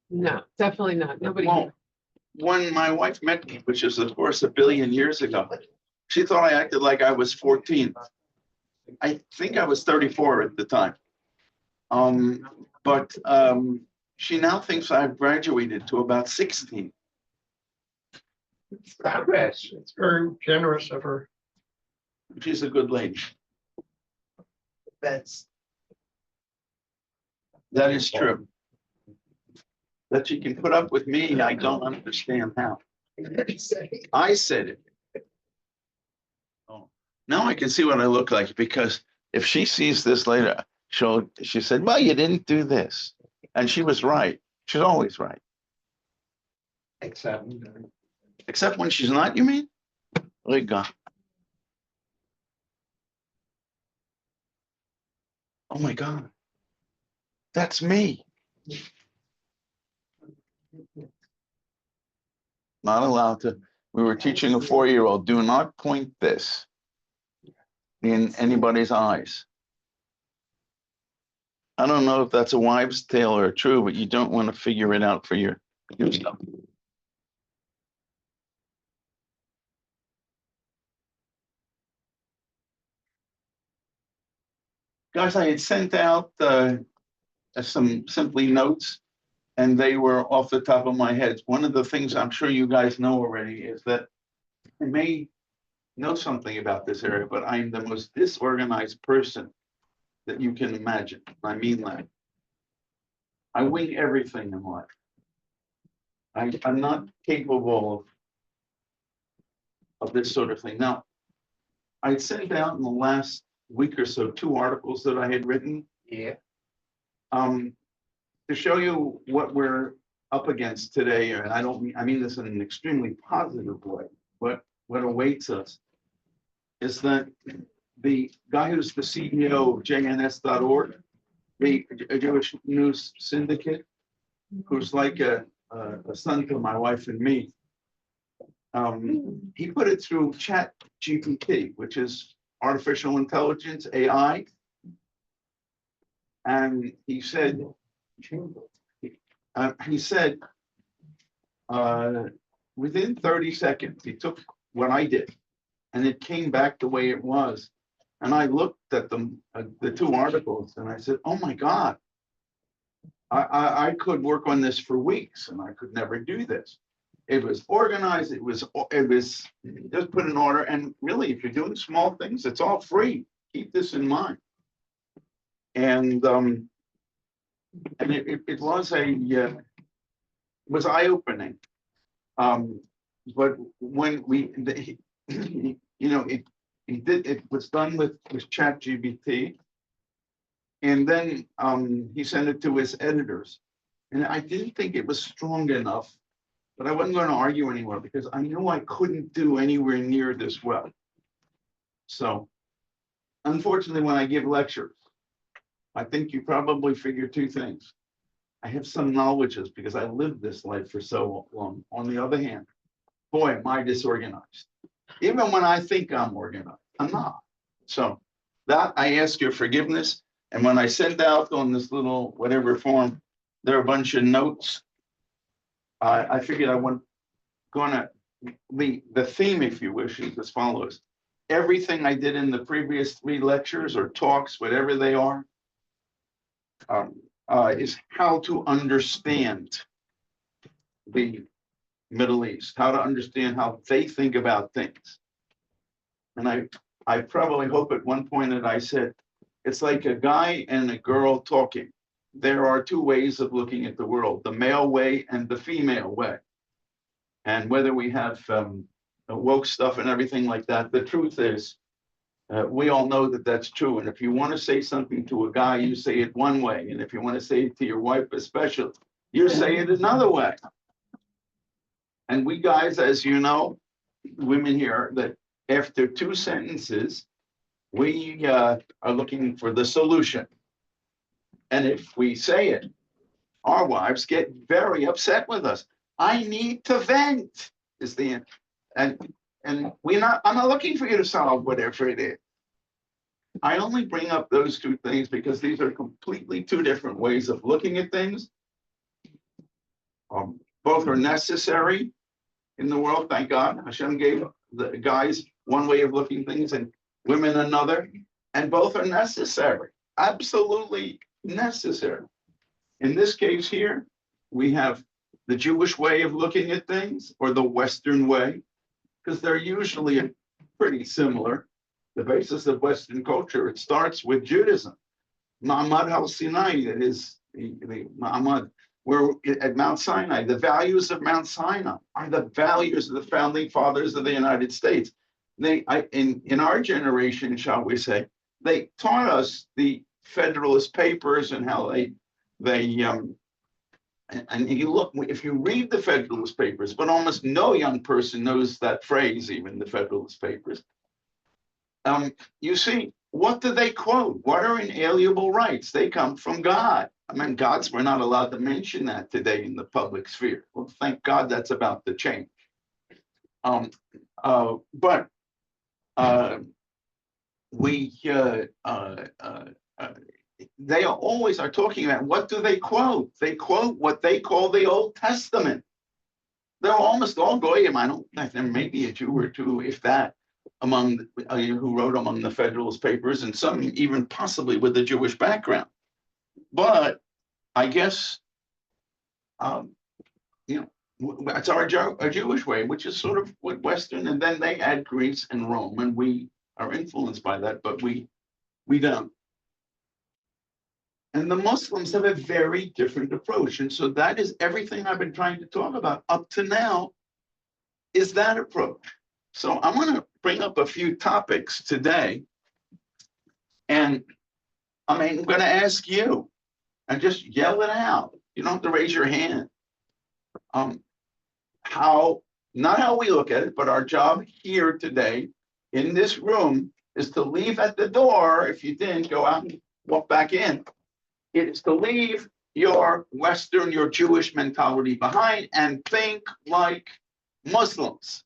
No, definitely not. Nobody. Well, when my wife met me, which is of course a billion years ago, she thought I acted like I was 14. I think I was 34 at the time. But she now thinks I've graduated to about 16. It's not bad. It's very generous of her. She's a good lady. That's That is true. That she can put up with me, I don't understand how. I said it. Oh, now I can see what I look like, because if she sees this later, she said, well, you didn't do this. And she was right. She's always right. Except when she's not, you mean? God. Oh my God. That's me. Not allowed to. We were teaching a 4-year-old, do not point this in anybody's eyes. I don't know if that's a wives' tale or true, but you don't want to figure it out for yourself. Guys, I had sent out some simply notes, and they were off the top of my head. One of the things I'm sure you guys know already is that I may know something about this area, but I'm the most disorganized person that you can imagine. I mean that. I wing everything in life. I'm not capable of this sort of thing. Now, I sent out in the last week or so 2 articles that I had written. Yeah. To show you what we're up against today, and I mean this in an extremely positive way, but what awaits us is that the guy who's the CEO of JNS.org, the Jewish News Syndicate, who's like a son to my wife and me, he put it through Chat GPT, which is artificial intelligence, AI. And he said, within 30 seconds, he took what I did, and it came back the way it was. And I looked at the 2 articles, and I said, oh my God, I could work on this for weeks, and I could never do this. It was organized. It was just put in order. And really, if you're doing small things, it's all free. Keep this in mind. And it was eye-opening. But when it was done with Chat GPT, and then he sent it to his editors, and I didn't think it was strong enough, but I wasn't going to argue anymore because I knew I couldn't do anywhere near this well. So, unfortunately, when I give lectures, I think you probably figure 2 things. I have some knowledges because I lived this life for so long. On the other hand, boy, am I disorganized. Even when I think I'm organized, I'm not. So that I ask your forgiveness. And when I send out on this little whatever form, there are a bunch of notes. I figured I want gonna the theme, if you wish, is as follows. Everything I did in the previous 3 lectures or talks, whatever they are, is how to understand the Middle East, how to understand how they think about things. And I probably hope at one point that I said, it's like a guy and a girl talking. There are 2 ways of looking at the world, the male way and the female way. And whether we have woke stuff and everything like that, the truth is, we all know that that's true. And if you want to say something to a guy, you say it one way. And if you want to say it to your wife especially, you say it another way. And we guys, as you know, women here, that after 2 sentences, we are looking for the solution. And if we say it, our wives get very upset with us. I need to vent, is the answer. And I'm not looking for you to solve whatever it is. I only bring up those two things because these are completely two different ways of looking at things. Both are necessary in the world, thank God. Hashem gave the guys one way of looking things and women another, and both are necessary, absolutely necessary. In this case here, we have the Jewish way of looking at things, or the Western way, because they're usually pretty similar. The basis of Western culture, it starts with Judaism. Ma'amad al-Sinai, that is the Ma'amad, where at Mount Sinai, the values of Mount Sinai are the values of the founding fathers of the United States. In our generation, shall we say, they taught us the Federalist Papers and how and you look, if you read the Federalist Papers, but almost no young person knows that phrase, even the Federalist Papers. You see, what do they quote? What are inalienable rights? They come from God. I mean, we're not allowed to mention that today in the public sphere. Well, thank God that's about to change. But they always are talking about, what do they quote? They quote what they call the Old Testament. They're almost all goyim. I don't think there may be a Jew or two, if that, among who wrote among the Federalist Papers, and some even possibly with a Jewish background. But I guess, that's our Jewish way, which is sort of what Western, and then they add Greece and Rome, and we are influenced by that, but we don't. And the Muslims have a very different approach. And so that is everything I've been trying to talk about up to now, is that approach. So I'm going to bring up a few topics today. And I'm going to ask you, and just yell it out. You don't have to raise your hand. Not how we look at it, but our job here today in this room is to leave at the door. If you didn't, go out and walk back in. It is to leave your Western, your Jewish mentality behind and think like Muslims.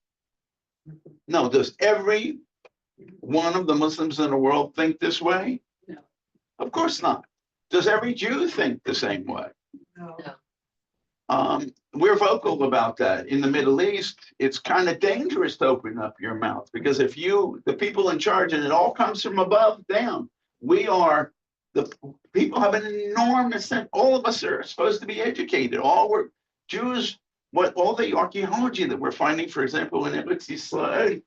No, does every one of the Muslims in the world think this way? No. Of course not. Does every Jew think the same way? No. We're vocal about that. In the Middle East, it's kind of dangerous to open up your mouth, because if the people in charge, and it all comes from above down, the people have an enormous sense. All of us are supposed to be educated. All Jews, all the archaeology that we're finding, for example, in Eretz Yisrael,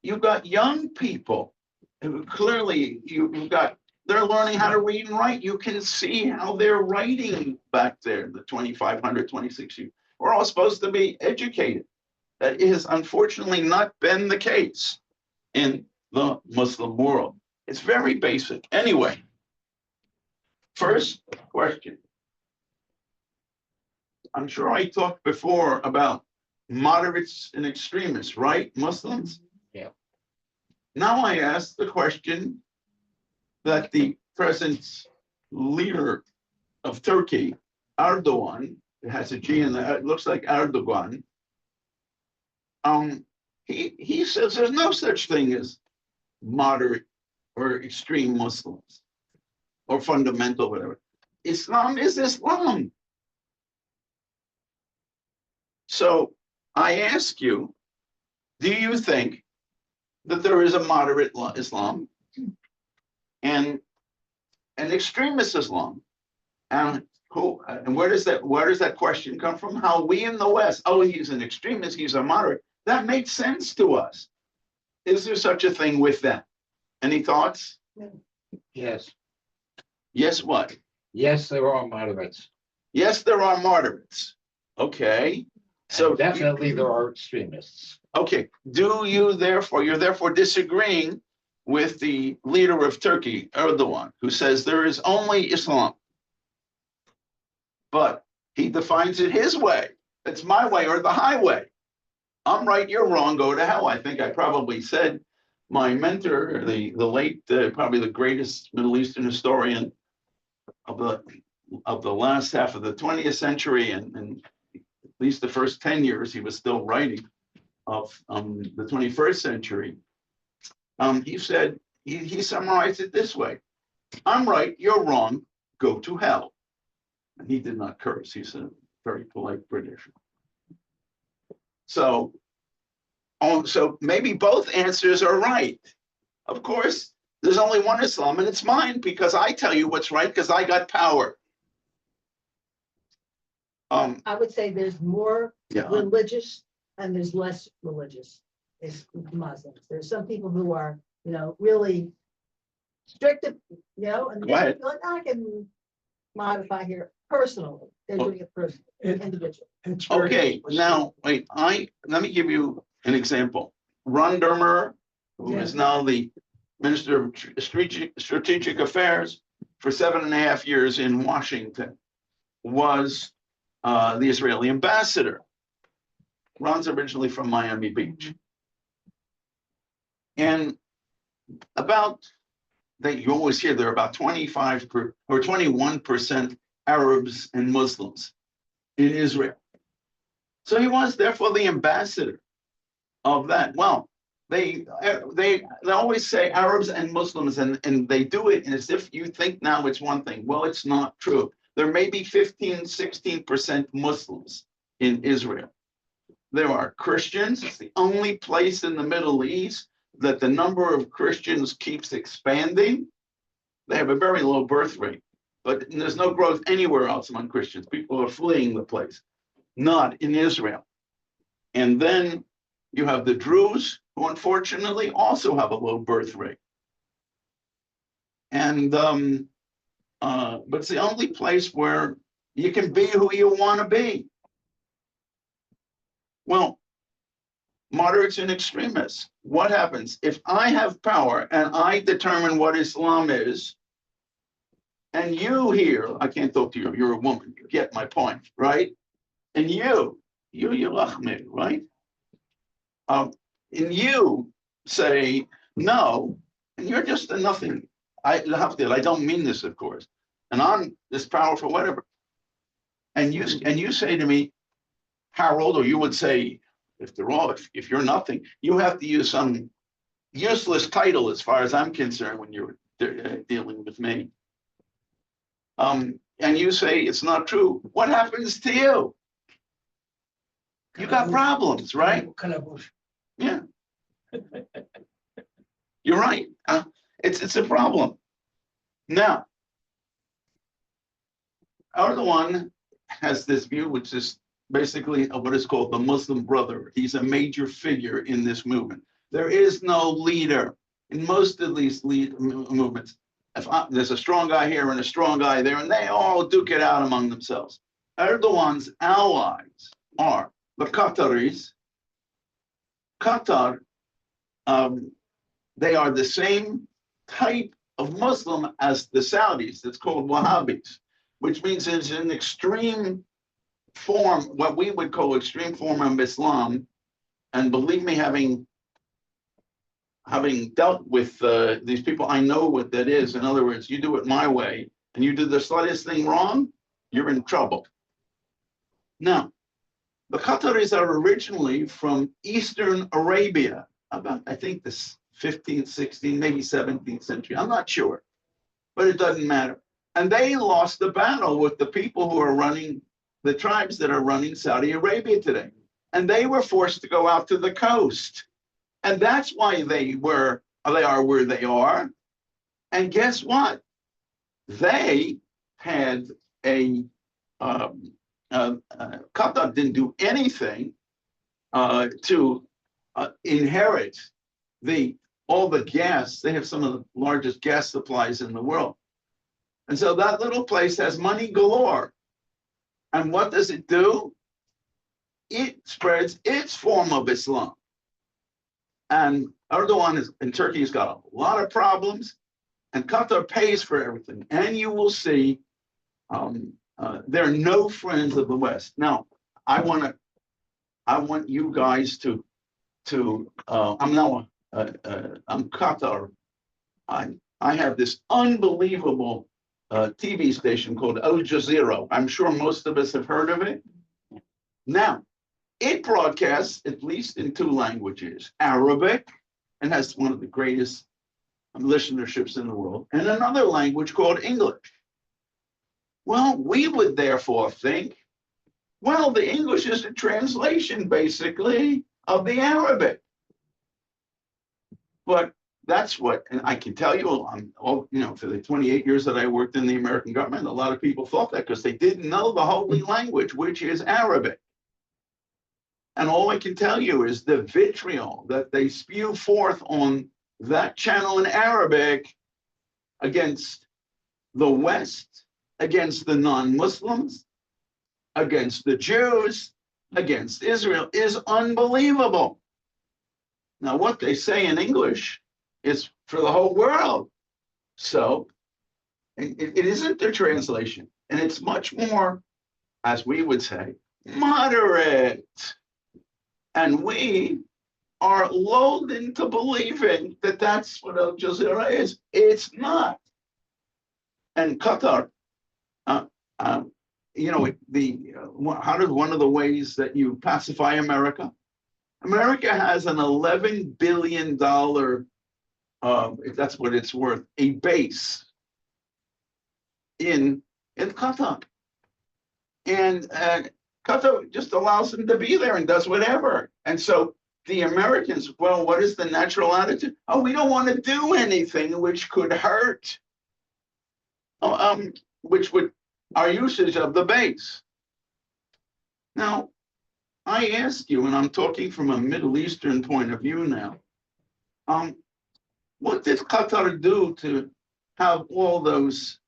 you've got young people who clearly they're learning how to read and write. You can see how they're writing back there, the 2,500, 2,600. We're all supposed to be educated. That is unfortunately not been the case in the Muslim world. It's very basic. Anyway, first question. I'm sure I talked before about moderates and extremists, right? Muslims? Yeah. Now I ask the question that the present leader of Turkey, Erdogan, it has a G in there, it looks like Erdogan. He says there's no such thing as moderate or extreme Muslims or fundamental, whatever. Islam is Islam. So I ask you, do you think that there is a moderate Islam and an extremist Islam? And where does that question come from? How we in the West, oh, he's an extremist, he's a moderate. That makes sense to us. Is there such a thing with that? Any thoughts? Yes. Yes, what? Yes, there are moderates. Yes, there are moderates. Okay. So And definitely there are extremists. okay. You're therefore disagreeing with the leader of Turkey, Erdogan, who says there is only Islam. But he defines it his way. It's my way or the highway. I'm right, you're wrong, go to hell. I think I probably said my mentor, the late, probably the greatest Middle Eastern historian of the last half of the 20th century, and at least the first 10 years he was still writing, of the 21st century. He said, he summarized it this way: I'm right, you're wrong, go to hell. And he did not curse. He's a very polite British. So, so maybe both answers are right. Of course, there's only one Islam, and it's mine because I tell you what's right because I got power. I would say there's more Yeah. religious and there's less religious is Muslims. There's some people who are, really strict, and Go ahead. like, I can modify here personally. They're doing it personally, individually. It's very- Okay, now wait. Let me give you an example. Ron Dermer, who is now the Minister of Strategic Affairs for 7.5 years in Washington, was the Israeli ambassador. Ron's originally from Miami Beach. And you always hear there are about 21% Arabs and Muslims in Israel. So he was therefore the ambassador of that. Well, they always say Arabs and Muslims, and they do it as if you think now it's one thing. Well, it's not true. There may be 16% Muslims in Israel. There are Christians. It's the only place in the Middle East that the number of Christians keeps expanding. They have a very low birth rate, but there's no growth anywhere else among Christians. People are fleeing the place, not in Israel. And then you have the Druze, who unfortunately also have a low birth rate. And but it's the only place where you can be who you want to be. Well, moderates and extremists. What happens if I have power and I determine what Islam is, and you here, I can't talk to you, you're a woman, you get my point, right? And you Yelachme, right? And you say no, and you're just a nothing. I don't mean this, of course. And I'm this powerful, whatever. And you say to me, Harold, or you would say, if you're nothing, you have to use some useless title as far as I'm concerned when you're dealing with me. And you say it's not true. What happens to you? You got problems, right? Yeah. You're right. It's a problem. Now, Erdogan has this view, which is basically what is called the Muslim Brotherhood. He's a major figure in this movement. There is no leader in most of these movements. There's a strong guy here and a strong guy there, and they all duke it out among themselves. Erdogan's allies are the Qataris. Qatar, they are the same type of Muslim as the Saudis. That's called Wahhabis, which means it's an extreme form, what we would call extreme form of Islam. And believe me, having dealt with these people, I know what that is. In other words, you do it my way and you do the slightest thing wrong, you're in trouble. Now, the Qataris are originally from Eastern Arabia, about, I think, the 15th, 16th, maybe 17th century. I'm not sure, but it doesn't matter. And they lost the battle with the people who are running, the tribes that are running Saudi Arabia today. And they were forced to go out to the coast. And that's why they are where they are. And guess what? They had Qatar didn't do anything to inherit all the gas. They have some of the largest gas supplies in the world. And so that little place has money galore. And what does it do? It spreads its form of Islam. And Erdogan in Turkey has got a lot of problems, and Qatar pays for everything. And you will see they're no friends of the West. Now, I want you guys to I'm Qatar. I have this unbelievable TV station called Al Jazeera. I'm sure most of us have heard of it. Now, it broadcasts, at least in 2 languages, Arabic, and has one of the greatest listenerships in the world, and another language called English. Well, we would therefore think, well, the English is a translation basically of the Arabic. But that's what, and I can tell you, for the 28 years that I worked in the American government, a lot of people thought that because they didn't know the holy language, which is Arabic. And all I can tell you is the vitriol that they spew forth on that channel in Arabic against the West, against the non-Muslims, against the Jews, against Israel is unbelievable. Now, what they say in English is for the whole world. So it isn't their translation. And it's much more, as we would say, moderate. And we are lulled into believing that that's what Al Jazeera is. It's not. And Qatar, how does one of the ways that you pacify America? America has an $11 billion, if that's what it's worth, a base in Qatar. And Qatar just allows them to be there and does whatever. And so the Americans, well, what is the natural attitude? Oh, we don't want to do anything which could hurt, which would our usage of the base. Now, I ask you, and I'm talking from a Middle Eastern point of view now, what did Qatar do to have all those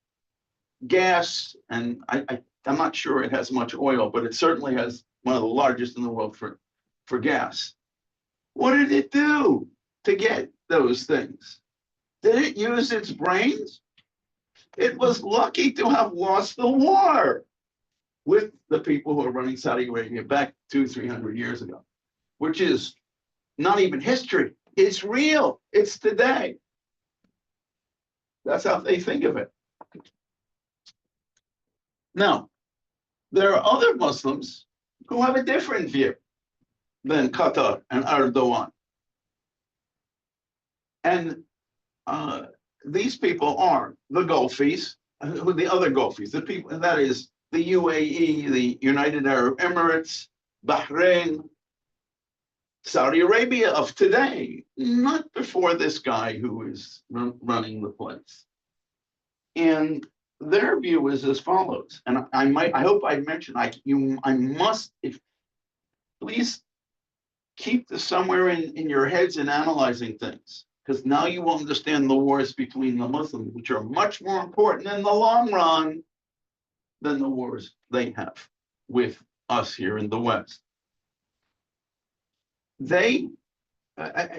gas, and I'm not sure it has much oil, but it certainly has one of the largest in the world for gas. What did it do to get those things? Did it use its brains? It was lucky to have lost the war with the people who are running Saudi Arabia back 200-300 years ago, which is not even history. It's real. It's today. That's how they think of it. Now, there are other Muslims who have a different view than Qatar and Erdogan. And these people are the Gulfies, the other Gulfies, the people, and that is the UAE, the United Arab Emirates, Bahrain, Saudi Arabia of today, not before this guy who is running the place. And their view is as follows, and I hope I mentioned, please keep this somewhere in your heads in analyzing things, because now you will understand the wars between the Muslims, which are much more important in the long run than the wars they have with us here in the West.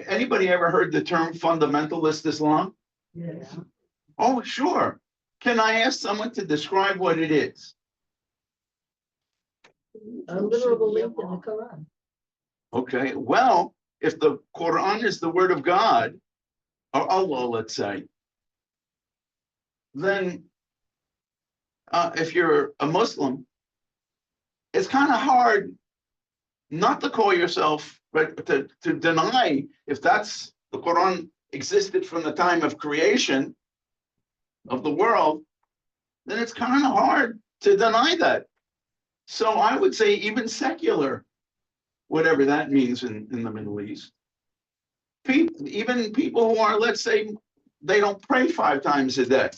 Anybody ever heard the term fundamentalist Islam? Yeah. Oh, sure. Can I ask someone to describe what it is? A literal belief in the Quran. Okay, well, if the Quran is the word of God, or Allah, let's say, then if you're a Muslim, it's kind of hard not to call yourself, but to deny, if that's the Quran existed from the time of creation of the world, then it's kind of hard to deny that. So I would say even secular, whatever that means in the Middle East, even people who are, let's say, they don't pray 5 times a day.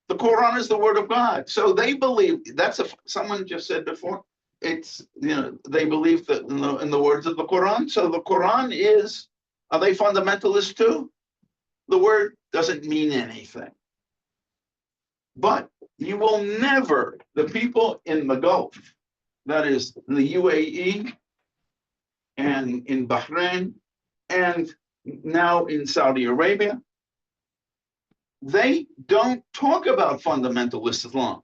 The Quran is the word of God. So they believe, someone just said before, it's, they believe that in the words of the Quran. So the Quran is, are they fundamentalists too? The word doesn't mean anything. But you will never, the people in the Gulf, that is the UAE and in Bahrain and now in Saudi Arabia, they don't talk about fundamentalist Islam.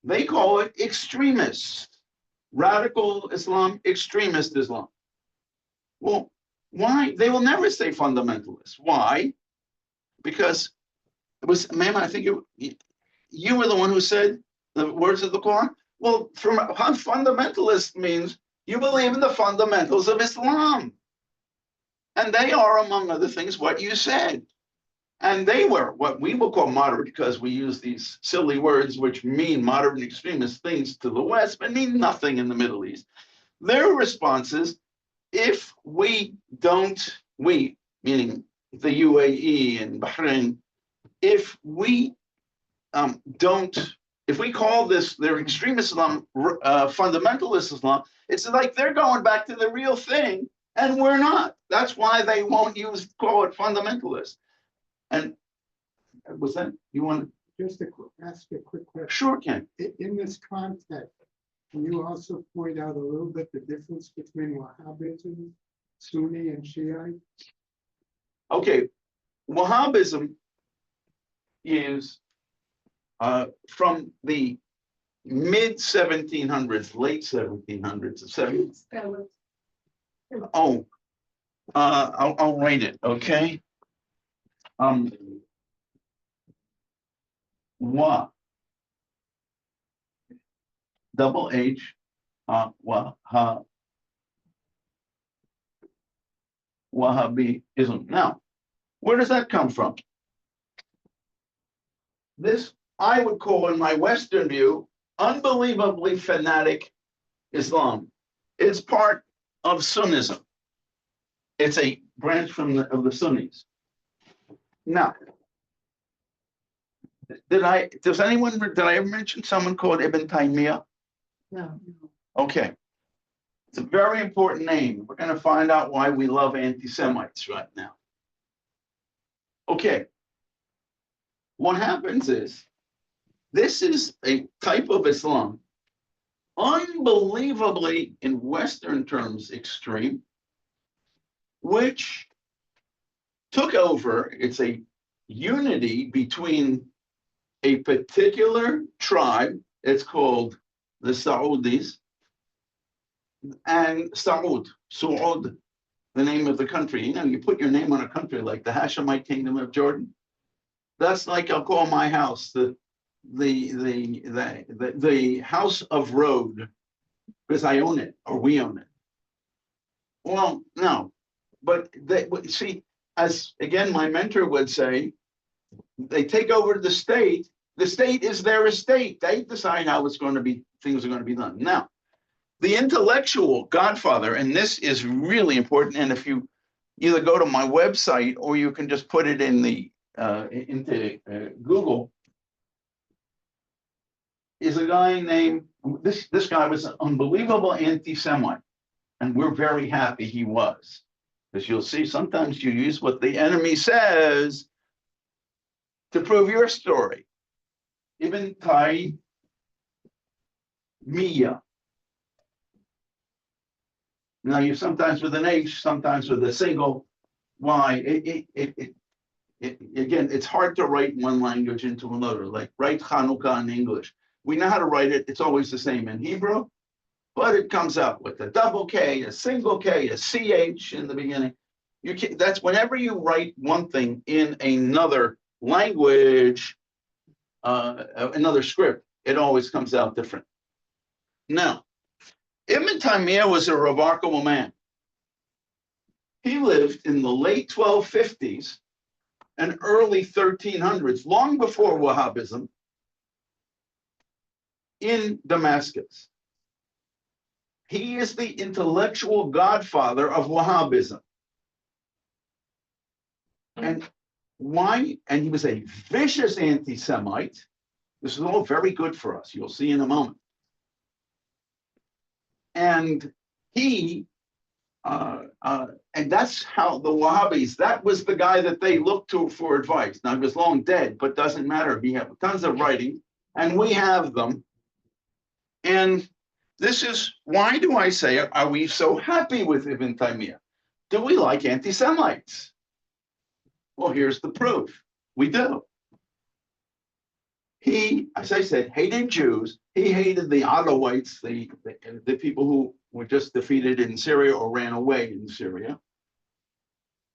They call it extremist, radical Islam, extremist Islam. Well, why? They will never say fundamentalist. Why? Because it was, ma'am, I think you were the one who said the words of the Quran. Well, fundamentalist means you believe in the fundamentals of Islam. And they are, among other things, what you said. And they were what we will call moderate because we use these silly words which mean moderate and extremist things to the West, but mean nothing in the Middle East. Their response is, if we don't, we, meaning the UAE and Bahrain, if we if we call this their extreme Islam, fundamentalist Islam, it's like they're going back to the real thing, and we're not. That's why they won't call it fundamentalist. And was that, you want Just ask a quick to, question. sure, Ken. In this context, can you also point out a little bit the difference between Wahhabism, Sunni and Shiite? Okay, Wahhabism is from the mid 1700s, late 1700s, I'll write it, okay? Wa, double H, Wahhabism. Now, where does that come from? This, I would call in my Western view, unbelievably fanatic Islam. It's part of Sunnism. It's a branch of the Sunnis. Now, did I ever mention someone called Ibn Taymiyyah? No, Okay. It's a very important name. We're going to find out why we love anti-Semites right now. Okay. What happens is, this is a type of Islam, unbelievably, in Western terms, extreme, which took over. It's a unity between a particular tribe. It's called the Saudis, and Saud, the name of the country. You know, you put your name on a country like the Hashemite Kingdom of Jordan. That's like I'll call my house the house of Rhode, because I own it, or we own it. Well, no, but see, as again my mentor would say, they take over the state. The state is their estate. They decide how it's going to be. Things are going to be done. Now, the intellectual godfather, and this is really important. And if you either go to my website or you can just put it in the into Google, is a guy named, this guy was an unbelievable anti-Semite, and we're very happy he was, because you'll see sometimes you use what the enemy says to prove your story. Ibn Taymiyyah. Now you sometimes with an H, sometimes with a single Y. Again, it's hard to write one language into another, like write Hanukkah in English. We know how to write it. It's always the same in Hebrew, but it comes out with a double K, a single K, a CH in the beginning. That's whenever you write one thing in another language, another script, it always comes out different. Now, Ibn Taymiyyah was a remarkable man. He lived in the late 1250s and early 1300s, long before Wahhabism, in Damascus. He is the intellectual godfather of Wahhabism. And why? And he was a vicious anti-Semite. This is all very good for us. You'll see in a moment. And he, and that's how the Wahhabis, that was the guy that they looked to for advice. Now, he was long dead, but doesn't matter. He had tons of writing, and we have them. And this is, why do I say, are we so happy with Ibn Taymiyyah? Do we like anti-Semites? Well, here's the proof. We do. He, as I said, hated Jews. He hated the Alawites, the people who were just defeated in Syria or ran away in Syria.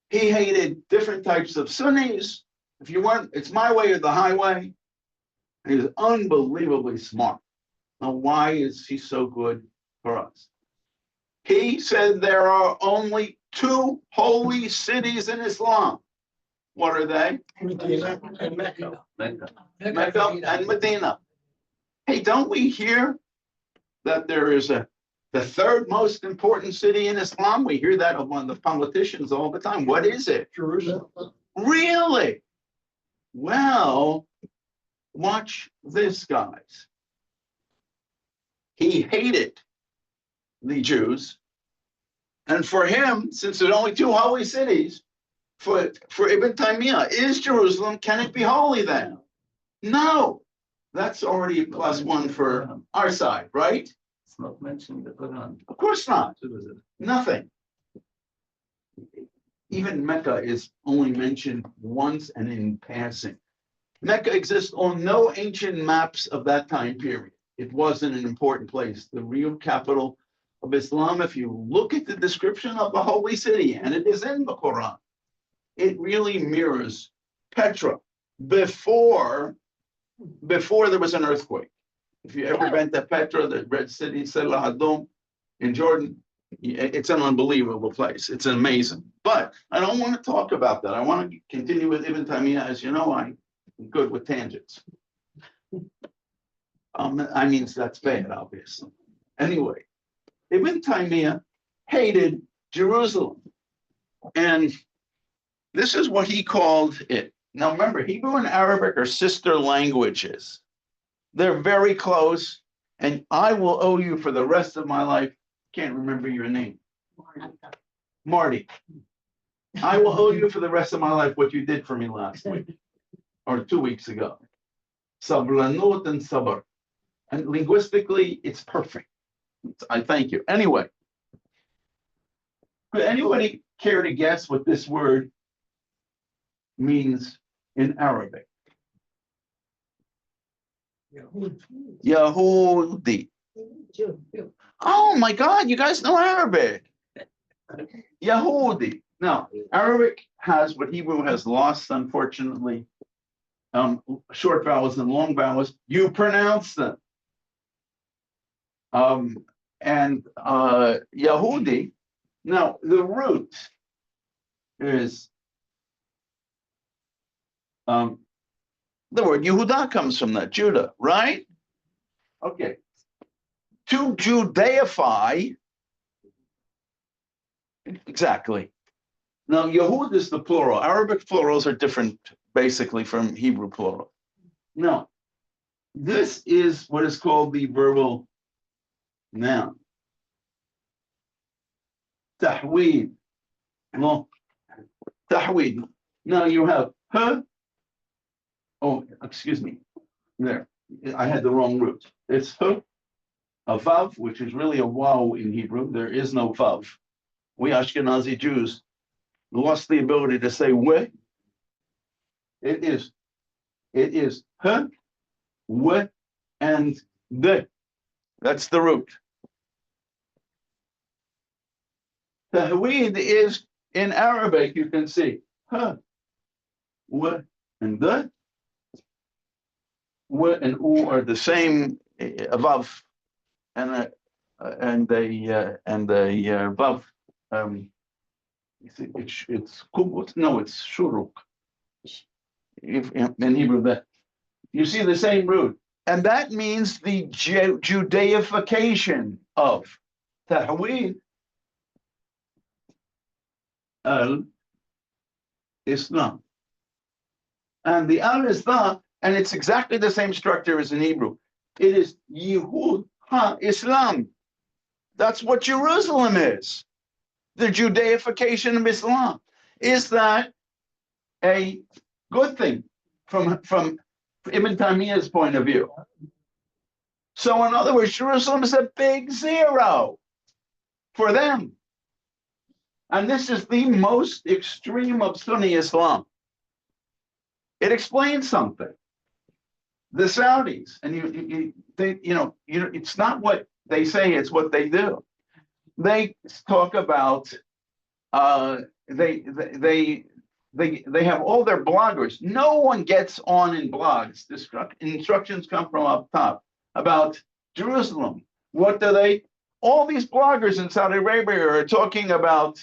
He hated different types of Sunnis. If you weren't, it's my way or the highway. And he was unbelievably smart. Now, why is he so good for us? He said there are only 2 holy cities in Islam. What are they? Medina and Mecca. Mecca and Medina. Hey, don't we hear that there is the third most important city in Islam? We hear that among the politicians all the time. What is it? Jerusalem. Really? Well, watch this, guys. He hated the Jews. And for him, since there's only two holy cities, for Ibn Taymiyyah, is Jerusalem, can it be holy then? No. That's already a +1 for our side, right? It's not mentioned in the Quran. Of course not. Nothing. Even Mecca is only mentioned once and in passing. Mecca exists on no ancient maps of that time period. It wasn't an important place. The real capital of Islam, if you look at the description of the holy city, and it is in the Quran, it really mirrors Petra before there was an earthquake. If you ever went to Petra, the Red City, Salah Adom in Jordan, it's an unbelievable place. It's amazing. But I don't want to talk about that. I want to continue with Ibn Taymiyyah. As you know, I'm good with tangents. I mean, that's bad, obviously. Anyway, Ibn Taymiyyah hated Jerusalem. And this is what he called it. Now, remember, Hebrew and Arabic are sister languages. They're very close, and I will owe you for the rest of my life. Can't remember your name. Marty. I will owe you for the rest of my life what you did for me last week or 2 weeks ago. Sablanut and sabr. And linguistically, it's perfect. I thank you. Anyway, could anybody care to guess what this word means in Arabic? Yahudi. Jew. Oh my God, you guys know Arabic. Yahudi. Now, Arabic has what Hebrew has lost, unfortunately. Short vowels and long vowels. You pronounce them. And Yahudi. Now, the root is the word Yehuda comes from that, Judah, right? Okay. To Judaify, exactly. Now, Yehud is the plural. Arabic plurals are different, basically, from Hebrew plural. Now, this is what is called the verbal noun. Tahweed. Well, tahweed. Now you have huh. Oh, excuse me. There, I had the wrong root. It's huh, a vav, which is really a wow in Hebrew. There is no vav. We Ashkenazi Jews lost the ability to say we. It is huh, we, and the. That's the root. Tahweed is in Arabic, you can see huh, we, and the. W and U are the same vav, and the vav. It's kubut. No, it's shuruk. If in Hebrew, that you see the same root, and that means the Judaification of Tahweed al-Islam, and the al-Islam. And it's exactly the same structure as in Hebrew. It is Yehud ha-Islam. That's what Jerusalem is. The Judaification of Islam. Is that a good thing from Ibn Taymiyyah's point of view? So in other words, Jerusalem is a big zero for them. And this is the most extreme of Sunni Islam. It explains something. The Saudis, and it's not what they say, it's what they do. They talk about they have all their bloggers. No one gets on in blogs. Instructions come from up top about Jerusalem. What do they? All these bloggers in Saudi Arabia are talking about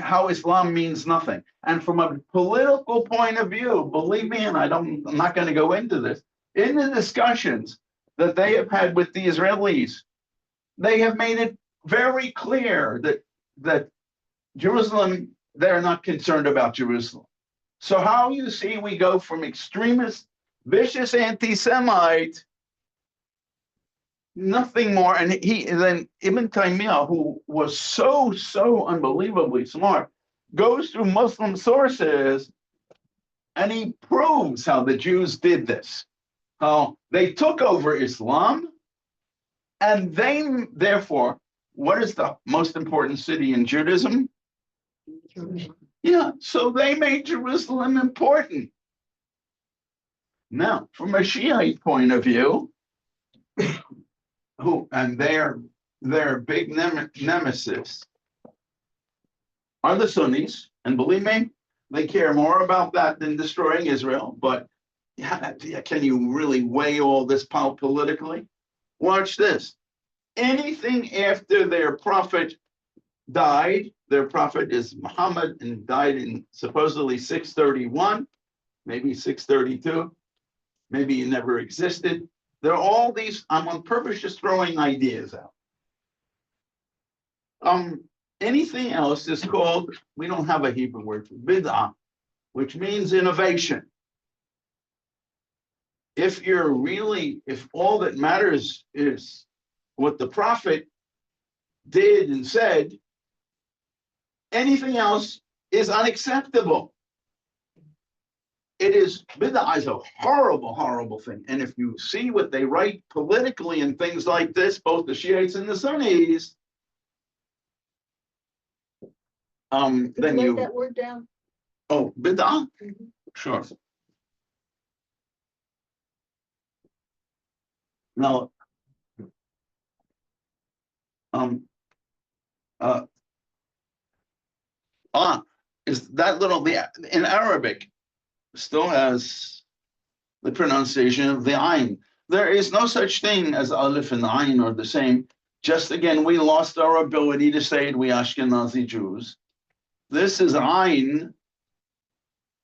how Islam means nothing. And from a political point of view, believe me, and I'm not going to go into this, in the discussions that they have had with the Israelis, they have made it very clear that Jerusalem, they're not concerned about Jerusalem. So how you see we go from extremist, vicious anti-Semite, nothing more, and then Ibn Taymiyyah, who was so unbelievably smart, goes through Muslim sources and he proves how the Jews did this, how they took over Islam, and they therefore, what is the most important city in Judaism? Yeah, so they made Jerusalem important. Now, from a Shiite point of view, and their big nemesis are the Sunnis, and believe me, they care more about that than destroying Israel. But can you really weigh all this politically? Watch this. Anything after their prophet died, their prophet is Muhammad and died in supposedly 631, maybe 632, maybe he never existed. There are all these, I'm on purpose just throwing ideas out. Anything else is called, we don't have a Hebrew word for bid'ah, which means innovation. If all that matters is what the prophet did and said, anything else is unacceptable. Bid'ah is a horrible thing. And if you see what they write politically and things like this, both the Shiites and the Sunnis, then Write that word down. oh, bid'ah? Mhm. Sure. Now, is that little, in Arabic, still has the pronunciation of the ayn. There is no such thing as aleph and ayn are the same. Just again, we lost our ability to say it, we Ashkenazi Jews. This is ayn,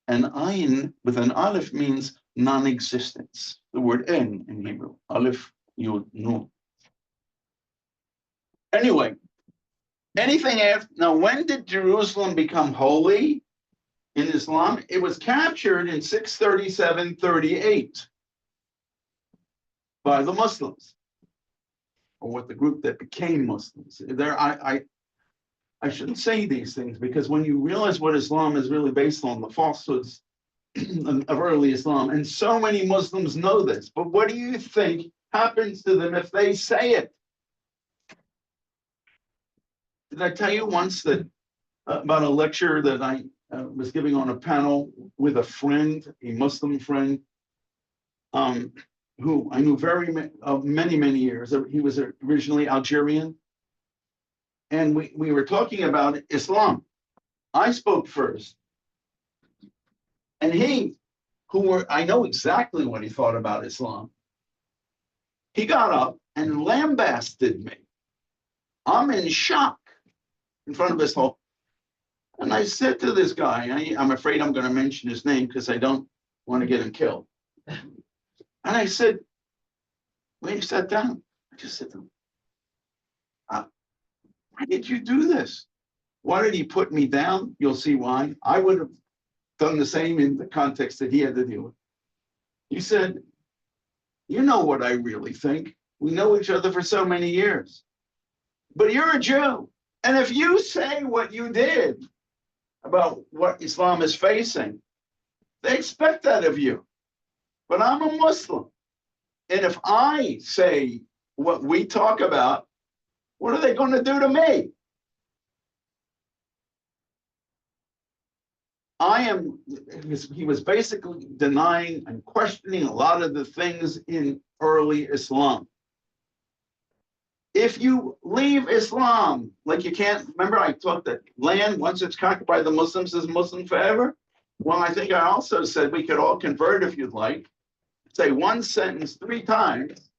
and ayn with an aleph means non-existence. The word en in Hebrew, aleph, yud, nun. Anyway, anything after, now when did Jerusalem become holy in Islam? It was captured in 637-38 by the Muslims, or what the group that became Muslims. I shouldn't say these things, because when you realize what Islam is really based on, the falsehoods of early Islam, and so many Muslims know this, but what do you think happens to them if they say it? Did I tell you once that about a lecture that I was giving on a panel with a friend, a Muslim friend, who I knew many years. He was originally Algerian. And we were talking about Islam. I spoke first. And I know exactly what he thought about Islam. He got up and lambasted me. I'm in shock in front of us all. And I said to this guy, I'm afraid I'm going to mention his name because I don't want to get him killed. And I said, when he sat down, I just said to him, why did you do this? Why did he put me down? You'll see why. I would have done the same in the context that he had to deal with. He said, you know what I really think. We know each other for so many years. But you're a Jew. And if you say what you did about what Islam is facing, they expect that of you. But I'm a Muslim. And if I say what we talk about, what are they going to do to me? He was basically denying and questioning a lot of the things in early Islam. If you leave Islam, like you can't, remember I taught that land, once it's conquered by the Muslims, is Muslim forever? Well, I think I also said we could all convert if you'd like. Say one sentence 3 times,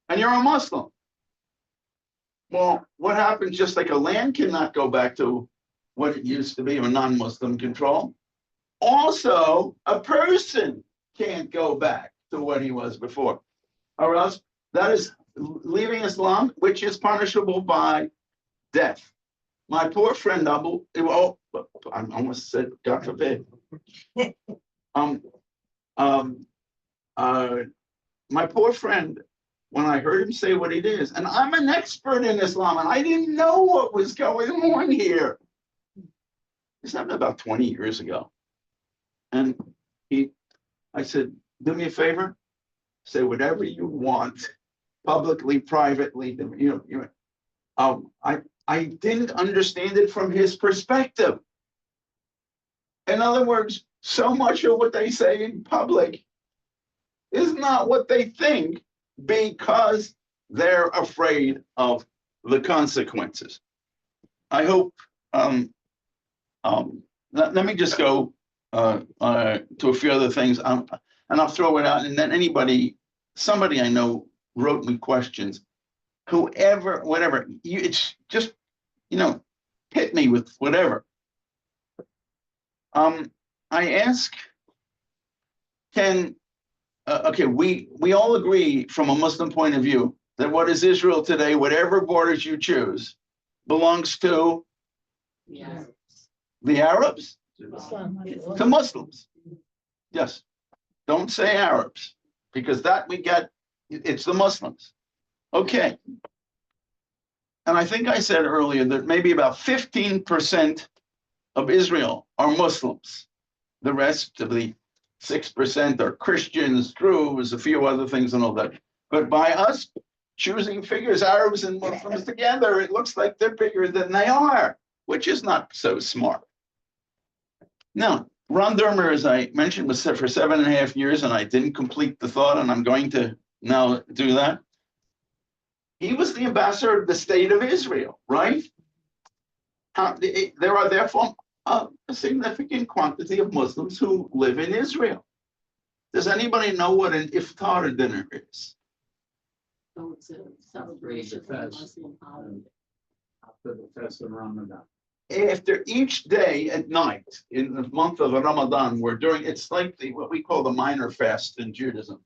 and you're a Muslim. Well, what happens, just like a land cannot go back to what it used to be, or non-Muslim control. Also, a person can't go back to what he was before, or else that is leaving Islam, which is punishable by death. My poor friend Abu, well, I almost said, God forbid. My poor friend, when I heard him say what it is, and I'm an expert in Islam, and I didn't know what was going on here. This happened about 20 years ago. And I said, do me a favor, say whatever you want, publicly, privately, I didn't understand it from his perspective. In other words, so much of what they say in public is not what they think because they're afraid of the consequences. I hope, let me just go to a few other things, and I'll throw it out, and then somebody I know wrote me questions. Whoever, whatever, it's just, hit me with whatever. I ask, okay, we all agree from a Muslim point of view that what is Israel today, whatever borders you choose, belongs to Yeah. the Arabs, Islam. to Muslims. Yes, don't say Arabs, because that we get, it's the Muslims. Okay. And I think I said earlier that maybe about 15% of Israel are Muslims. The rest of the 6% are Christians, Druze, a few other things and all that. But by us choosing figures, Arabs and Muslims together, it looks like they're bigger than they are, which is not so smart. Now, Ron Dermer, as I mentioned, was there for 7.5 years, and I didn't complete the thought, and I'm going to now do that. He was the ambassador of the state of Israel, right? There are therefore a significant quantity of Muslims who live in Israel. Does anybody know what an iftar dinner is? So it's a celebration of the Muslim holiday. After the fast of Ramadan. After each day at night in the month of Ramadan, it's like what we call the minor fast in Judaism.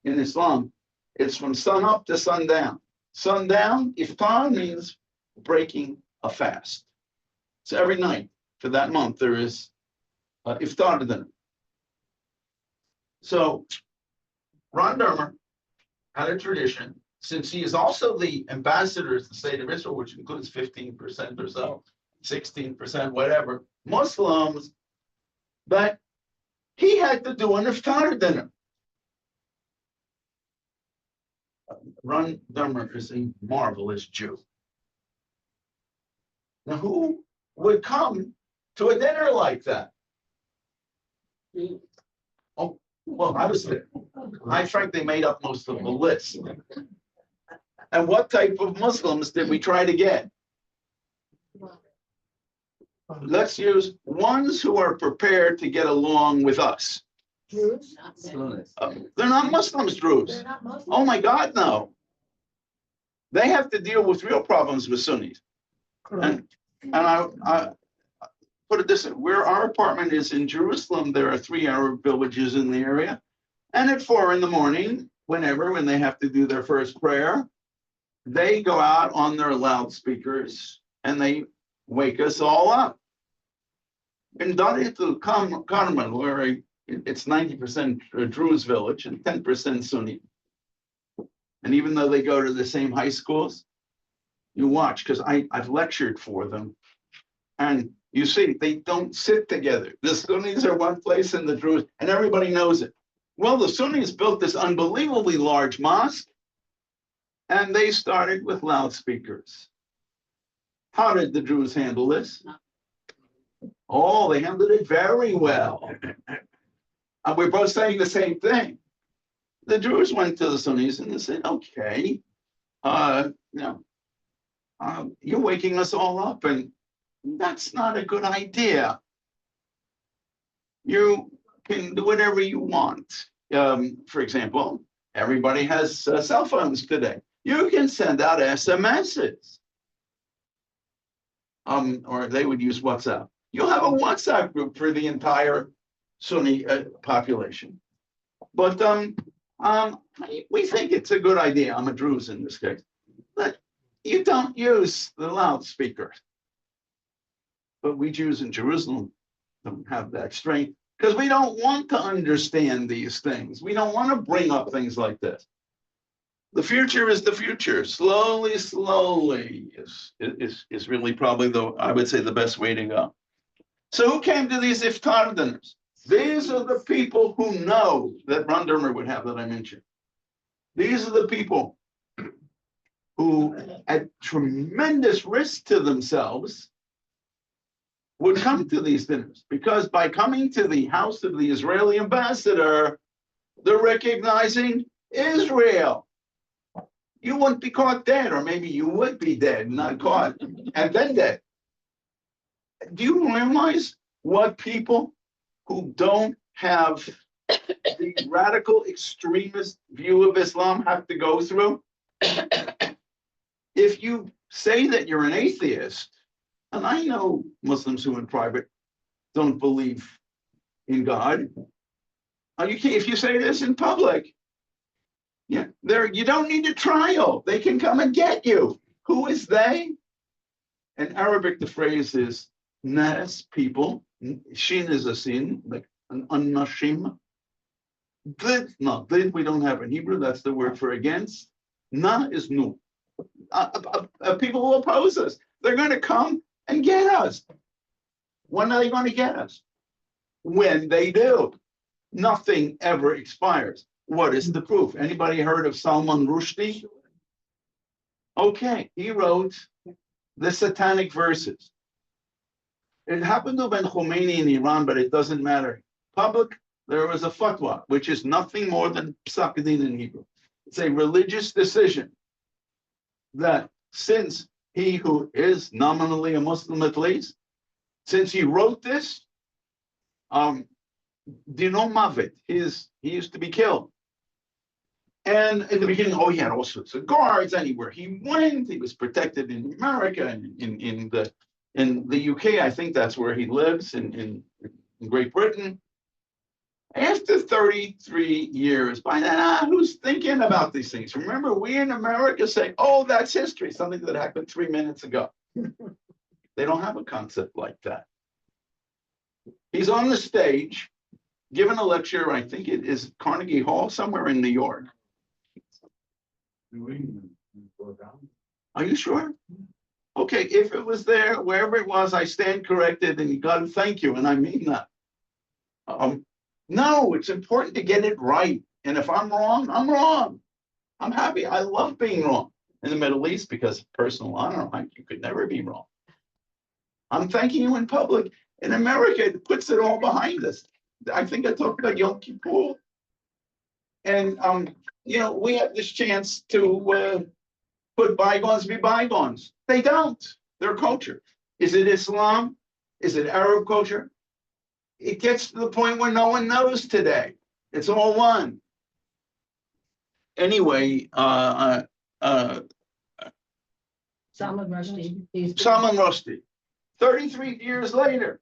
In Islam, it's from sun up to sundown. Sundown, iftar means breaking a fast. So every night for that month, there is iftar dinner. So Ron Dermer had a tradition, since he is also the ambassador of the state of Israel, which includes 15% or so, 16%, whatever, Muslims, that he had to do an iftar dinner. Ron Dermer is a marvelous Jew. Now, who would come to a dinner like that? Oh, well, I was there. I frankly made up most of the list. And what type of Muslims did we try to get? Let's use ones who are prepared to get along with us. Jews? They're not Muslims, Druze. They're not Muslim? Oh my God, no. They have to deal with real problems with Sunnis. And I put it this way, where our apartment is in Jerusalem, there are 3 Arab villages in the area. And at 4 a.m, when they have to do their first prayer, they go out on their loudspeakers and they wake us all up. In Dariyatul Carmel, where it's 90% Druze village and 10% Sunni. And even though they go to the same high schools, you watch, because I've lectured for them. And you see, they don't sit together. The Sunnis are one place and the Druze, and everybody knows it. Well, the Sunnis built this unbelievably large mosque, and they started with loudspeakers. How did the Druze handle this? Oh, they handled it very well. And we're both saying the same thing. The Druze went to the Sunnis and they said, okay, you're waking us all up, and that's not a good idea. You can do whatever you want. For example, everybody has cell phones today. You can send out SMSs. or they would use WhatsApp. You'll have a WhatsApp group for the entire Sunni population. But we think it's a good idea. I'm a Druze in this case, that you don't use the loudspeaker. But we Jews in Jerusalem don't have that strength because we don't want to understand these things. We don't want to bring up things like this. The future is the future. Slowly is really probably I would say the best way to go. So who came to these iftar dinners? These are the people who know that Ron Dermer would have that I mentioned. These are the people who, at tremendous risk to themselves, would come to these dinners, because by coming to the house of the Israeli ambassador, they're recognizing Israel. You wouldn't be caught dead, or maybe you would be dead, not caught, and then dead. Do you realize what people who don't have the radical extremist view of Islam have to go through? If you say that you're an atheist, and I know Muslims who in private don't believe in God. If you say this in public, yeah, you don't need a trial. They can come and get you. Who is they? In Arabic, the phrase is nas, people. Shin is a sin, like an unnashim. Did, not did, we don't have in Hebrew. That's the word for against. Na is nu. People who oppose us. They're going to come and get us. When are they going to get us? When they do. Nothing ever expires. What is the proof? Anybody heard of Salman Rushdie? Okay, he wrote the satanic verses. It happened to Ben Khomeini in Iran, but it doesn't matter. Public, there was a fatwa, which is nothing more than psak din in Hebrew. It's a religious decision that since he who is nominally a Muslim at least, since he wrote this, Dino Mavet, he used to be killed. And in the beginning, he had all sorts of guards anywhere he went. He was protected in America and in the UK. I think that's where he lives in Great Britain. After 33 years, by then, who's thinking about these things? Remember, we in America say, oh, that's history, something that happened 3 minutes ago. They don't have a concept like that. He's on the stage, giving a lecture, I think it is Carnegie Hall, somewhere in New York. New England, go down. Are you sure? Okay, if it was there, wherever it was, I stand corrected, and God, thank you, and I mean that. No, it's important to get it right. And if I'm wrong, I'm wrong. I'm happy. I love being wrong in the Middle East because of personal honor. You could never be wrong. I'm thanking you in public. In America, it puts it all behind us. I think I talked about Yom Kippur. And, we have this chance to put bygones be bygones. They don't. Their culture. Is it Islam? Is it Arab culture? It gets to the point where no one knows today. It's all one. Anyway, Salman Rushdie. Salman Rushdie, 33 years later,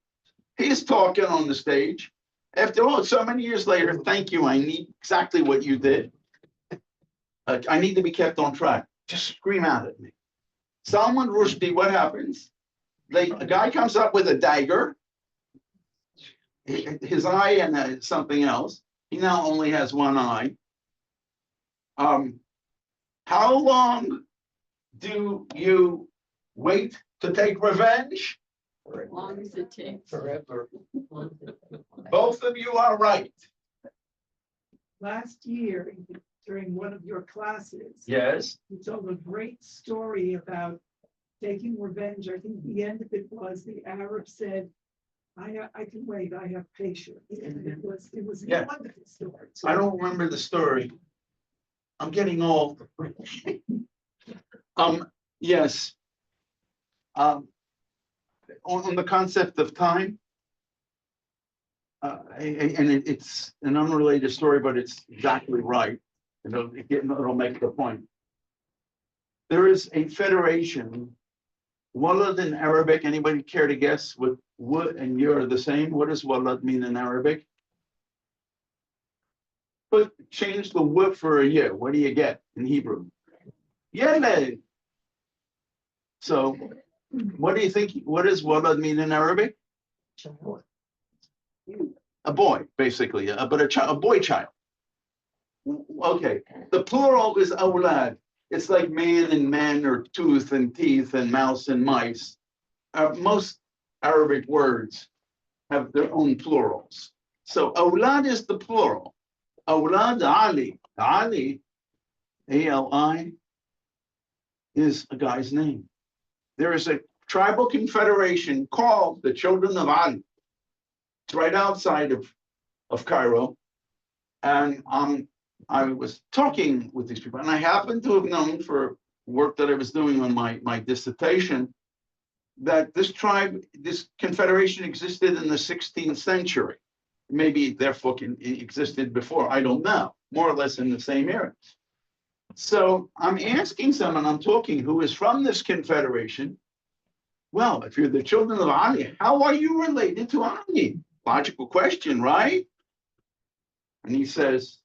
he's talking on the stage. After all, so many years later, thank you. I need exactly what you did. I need to be kept on track. Just scream out at me. Salman Rushdie, what happens? A guy comes up with a dagger. His eye and something else. He now only has one eye. How long do you wait to take revenge? As long as it takes. Forever. Both of you are right. Last year, during one of your classes, Yes. you told a great story about taking revenge. I think the end of it was the Arab said, I can wait, I have patience. And it was a Yeah. wonderful story. I don't remember the story. I'm getting old. Yes. On the concept of time, and it's an unrelated story, but it's exactly right. It'll make the point. There is a federation Walad in Arabic, anybody care to guess what and you're the same? What does walad mean in Arabic? But change the w for a year. What do you get in Hebrew? Yeled. So what do you think? What does walad mean in Arabic? Child. A boy, basically, but a child, a boy child. Okay, the plural is awlad. It's like man and men, or tooth and teeth, and mouse and mice. Most Arabic words have their own plurals. So awlad is the plural. Awlad Ali. Ali, A-L-I, is a guy's name. There is a tribal confederation called the Children of Ali. It's right outside of Cairo. And I was talking with these people, and I happen to have known for work that I was doing on my dissertation that this tribe, this confederation existed in the 16th century. Maybe therefore it existed before, I don't know, more or less in the same era. So I'm asking someone, I'm talking, who is from this confederation. Well, if you're the children of Ali, how are you related to Ali? Logical question, right? And he says,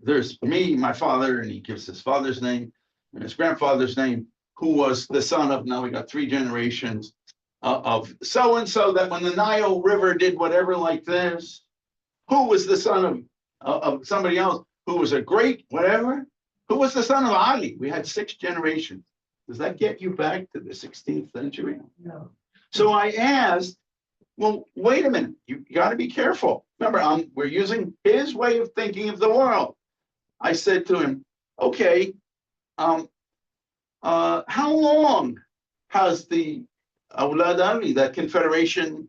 there's me, my father, and he gives his father's name and his grandfather's name, who was the son of, now we got 3 generations of so-and-so, that when the Nile River did whatever like this, who was the son of somebody else, who was a great whatever, who was the son of Ali. We had 6 generations. Does that get you back to the 16th century? No. So I asked, well, wait a minute, you got to be careful. Remember, we're using his way of thinking of the world. I said to him, okay, how long has the Awlad Ali, that confederation,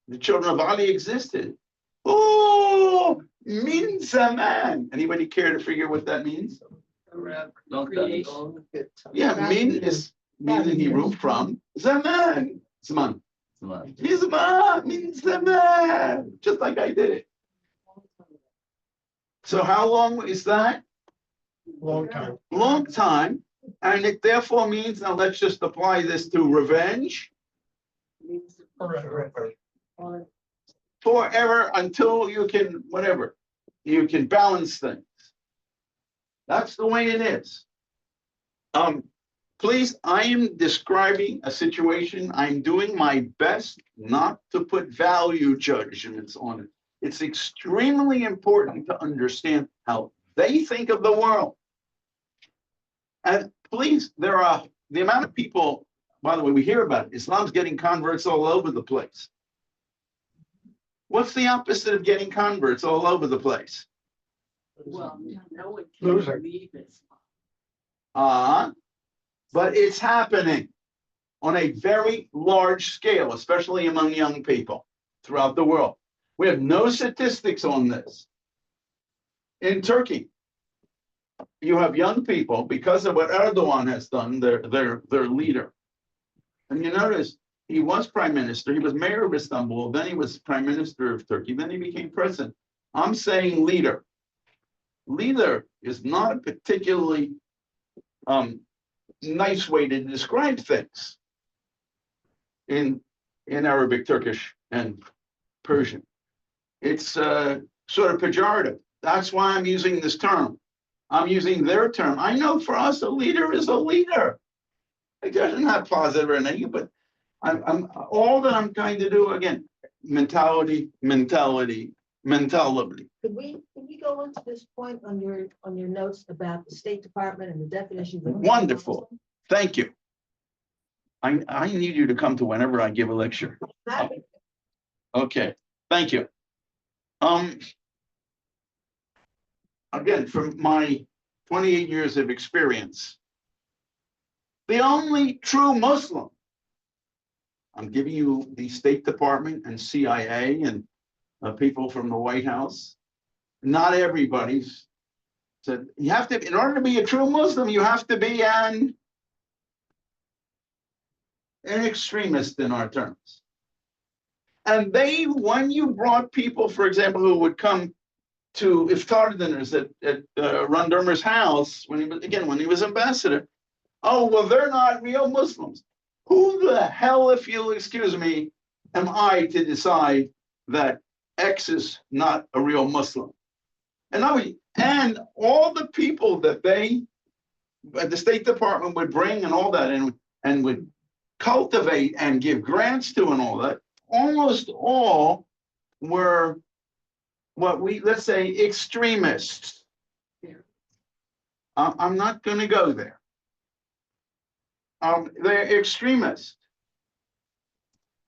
the children of Ali, existed? Oh, min zaman. Anybody care to figure what that means? Creation. Yeah, min is mean in Hebrew from zaman. Zaman. Mizman, min zaman. Just like I did it. So how long is that? Long time. Long time. And it therefore means, now let's just apply this to revenge. Forever, until you can, whatever, you can balance things. That's the way it is. Please, I am describing a situation. I'm doing my best not to put value judgments on it. It's extremely important to understand how they think of the world. And please, there are the amount of people, by the way, we hear about it. Islam's getting converts all over the place. What's the opposite of getting converts all over the place? Well, no one Loser. can leave Islam. But it's happening on a very large scale, especially among young people throughout the world. We have no statistics on this. In Turkey, you have young people, because of what Erdogan has done, their leader. And you notice he was prime minister, he was mayor of Istanbul, then he was prime minister of Turkey, then he became president. I'm saying leader. Leader is not a particularly nice way to describe things in Arabic, Turkish, and Persian. It's sort of pejorative. That's why I'm using this term. I'm using their term. I know for us, a leader is a leader. It doesn't have positive or negative, but I'm all that I'm trying to do, again, mentality. Could we go into this point on your notes about the State Department and the definition of? Wonderful. Thank you. I need you to come to whenever I give a lecture. Okay, thank you. Again, from my 28 years of experience, the only true Muslim, I'm giving you the State Department and CIA and people from the White House. Not everybody's said, you have to, in order to be a true Muslim, you have to be an extremist in our terms. And when you brought people, for example, who would come to iftar dinners at Ron Dermer's house, when he was ambassador, Oh, well, they're not real Muslims. Who the hell, if you'll excuse me, am I to decide that X is not a real Muslim? And all the people that the State Department would bring and all that, and would cultivate and give grants to and all that, almost all were let's say, extremists. Yeah. I'm not going to go there. They're extremists.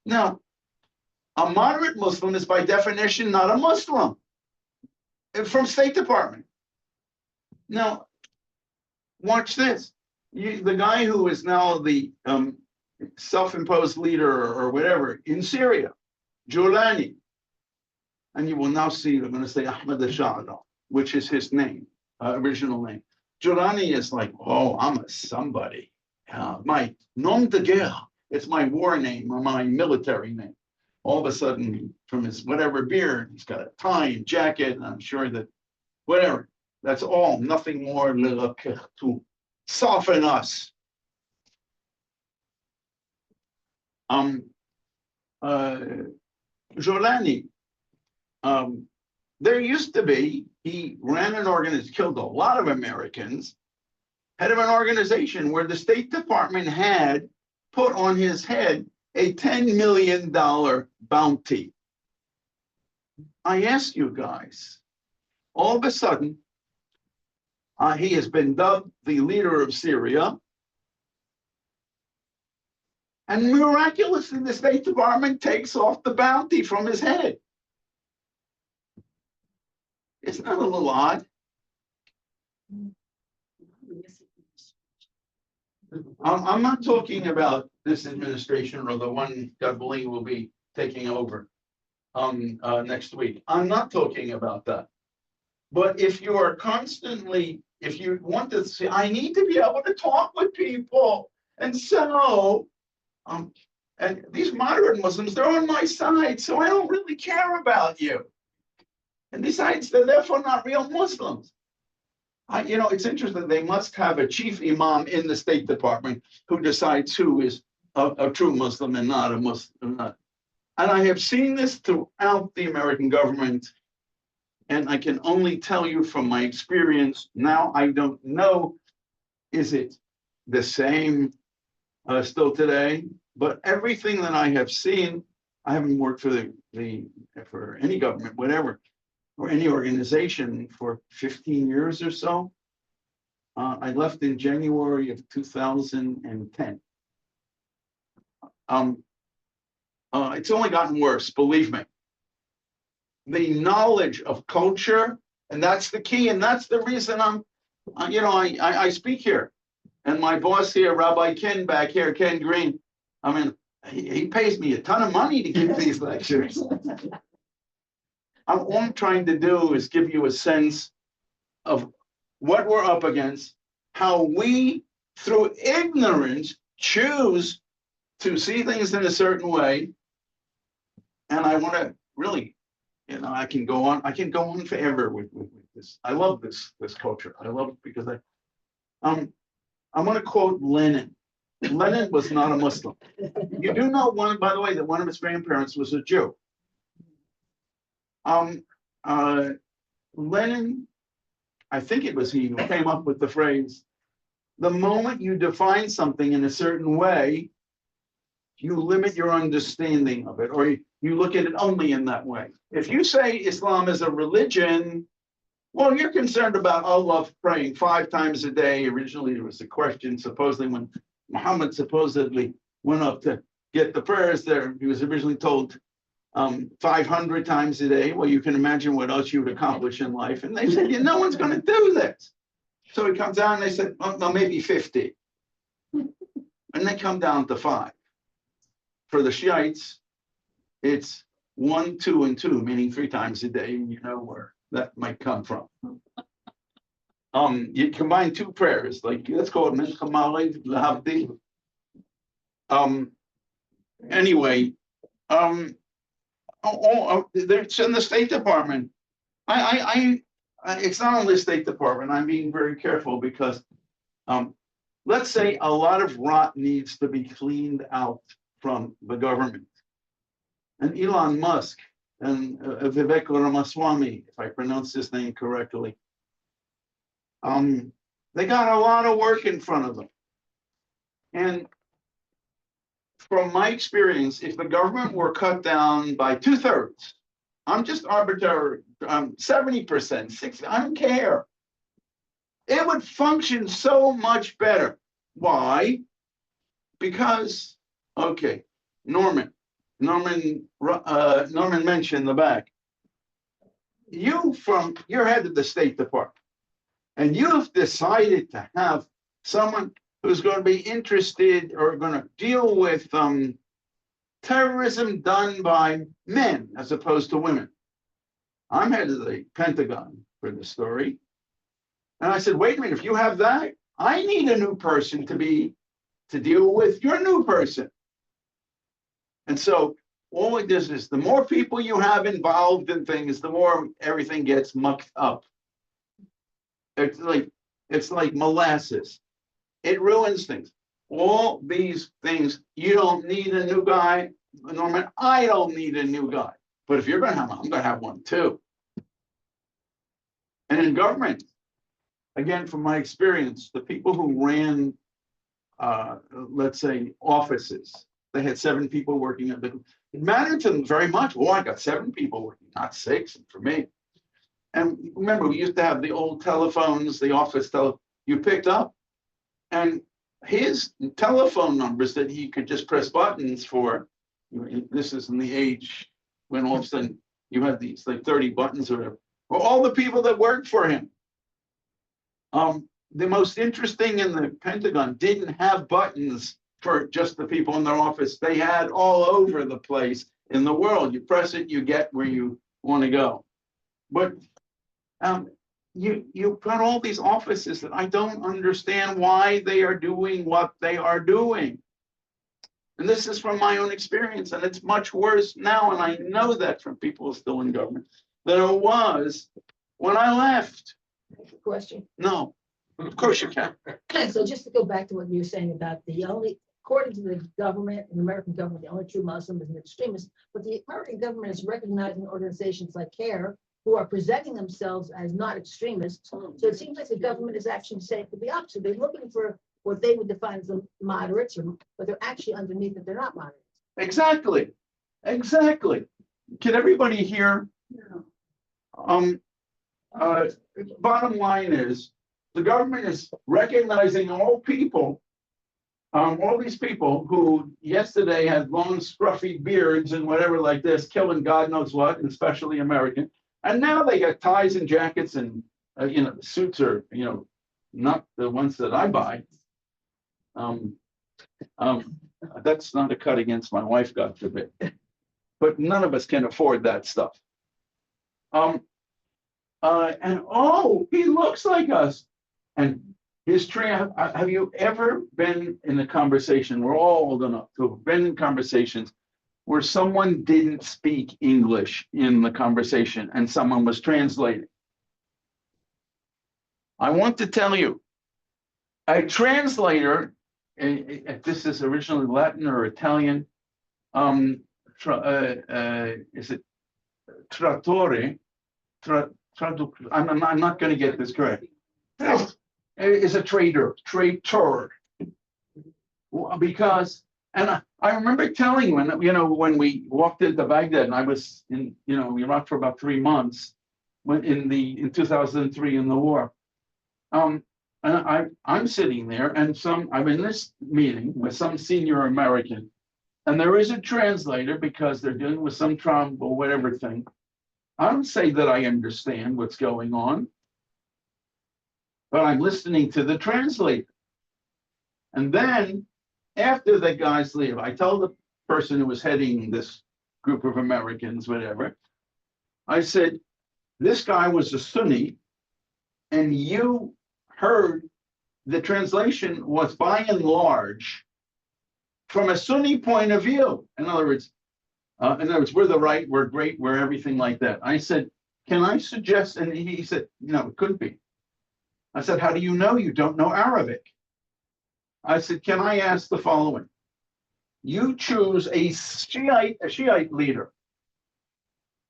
Now, a moderate Muslim is by definition not a Muslim. From State Department. Now, watch this. The guy who is now the self-imposed leader or whatever in Syria, Jolani, and you will now see, they're going to say Ahmed al-Shahada, which is his name, original name. Jolani is like, oh, I'm a somebody. My nom de guerre, it's my war name or my military name. All of a sudden, from his whatever beard, he's got a tie and jacket, and I'm sure that whatever, that's all, nothing more to soften us. Jolani, there used to be, he ran an organization, killed a lot of Americans, head of an organization where the State Department had put on his head a $10 million bounty. I ask you guys, all of a sudden, he has been dubbed the leader of Syria. And miraculously, the State Department takes off the bounty from his head. It's not a little odd. I'm not talking about this administration or the one, God willing, will be taking over next week. I'm not talking about that. But if you are constantly, if you want to say, I need to be able to talk with people. And so, and these moderate Muslims, they're on my side, so I don't really care about you. And besides, they're therefore not real Muslims. It's interesting. They must have a chief imam in the State Department who decides who is a true Muslim and not a Muslim. And I have seen this throughout the American government. And I can only tell you from my experience, now I don't know, is it the same still today? But everything that I have seen, I haven't worked for for any government, whatever, or any organization for 15 years or so. I left in January of 2010. It's only gotten worse, believe me. The knowledge of culture, and that's the key, and that's the reason I speak here. And my boss here, Rabbi Ken back here, Ken Green, I mean, he pays me a ton of money to give these lectures. All I'm trying to do is give you a sense of what we're up against, how we, through ignorance, choose to see things in a certain way. And I want to really, I can go on forever with this. I love this culture. I love it because I'm going to quote Lenin. Lenin was not a Muslim. You do know by the way, that one of his grandparents was a Jew. Lenin, I think it was he who came up with the phrase, the moment you define something in a certain way, you limit your understanding of it, or you look at it only in that way. If you say Islam is a religion, well, you're concerned about Allah praying 5 times a day. Originally, there was a question, supposedly when Muhammad supposedly went up to get the prayers there, he was originally told 500 times a day. Well, you can imagine what else you would accomplish in life. And they said, no one's going to do this. So he comes down and they said, well, no, maybe 50. And they come down to 5. For the Shiites, it's 1, 2, and 2, meaning 3 times a day. And you know where that might come from. You combine 2 prayers, like let's call it Mincha Ma'alev L'Havdi. Anyway, it's in the State Department. It's not only the State Department. I'm being very careful because let's say a lot of rot needs to be cleaned out from the government. And Elon Musk and Vivek Ramaswamy, if I pronounce his name correctly, they got a lot of work in front of them. And from my experience, if the government were cut down by 2/3, I'm just arbitrary, 70%, 60%, I don't care. It would function so much better. Why? Because, okay, Norman mentioned in the back. You're head of the State Department, and you've decided to have someone who's going to be interested or going to deal with terrorism done by men as opposed to women. I'm head of the Pentagon for the story. And I said, wait a minute, if you have that, I need a new person to deal with your new person. And so all it is the more people you have involved in things, the more everything gets mucked up. It's like molasses. It ruins things. All these things, you don't need a new guy, Norman. I don't need a new guy. But if you're going to have one, I'm going to have one too. And in government, again, from my experience, the people who ran, let's say, offices, they had 7 people working at it mattered to them very much. Oh, I got 7 people working, not 6 for me. And remember, we used to have the old telephones, the office telephone you picked up. And his telephone numbers that he could just press buttons for, this is in the age when all of a sudden you had these like 30 buttons or whatever, were all the people that worked for him. The most interesting in the Pentagon didn't have buttons for just the people in their office. They had all over the place in the world. You press it, you get where you want to go. But you've got all these offices that I don't understand why they are doing what they are doing. And this is from my own experience, and it's much worse now, and I know that from people still in government, than it was when I left. Question. No, of course you can. So just to go back to what you were saying about according to the government, the American government, the only true Muslim is an extremist, but the American government is recognizing organizations like CARE who are presenting themselves as not extremists. So it seems like the government is actually saying the opposite. They're looking for what they would define as the moderates, but they're actually underneath that they're not moderates. Exactly. Can everybody hear? Bottom line is, the government is recognizing all these people who yesterday had long scruffy beards and whatever like this, killing God knows what, and especially American. And now they got ties and jackets and, the suits are, not the ones that I buy. That's not a cut against my wife, God forbid. But none of us can afford that stuff. And he looks like us. And his have you ever been in a conversation? We're all old enough to have been in conversations where someone didn't speak English in the conversation and someone was translating. I want to tell you, a translator, this is originally Latin or Italian, is it trattore? I'm not going to get this correct. Is a traitor, because, and I remember telling when we walked into Baghdad, and I was in Iraq for about 3 months in 2003 in the war. And I'm sitting there, and I'm in this meeting with some senior American, and there is a translator because they're dealing with some trauma or whatever thing. I don't say that I understand what's going on, but I'm listening to the translator. And then after the guys leave, I tell the person who was heading this group of Americans, whatever, I said, this guy was a Sunni, and you heard the translation was by and large from a Sunni point of view. In other words, we're the right, we're great, we're everything like that. I said, can I suggest, and he said, no, it couldn't be. I said, how do you know you don't know Arabic? I said, can I ask the following? You choose a Shiite leader.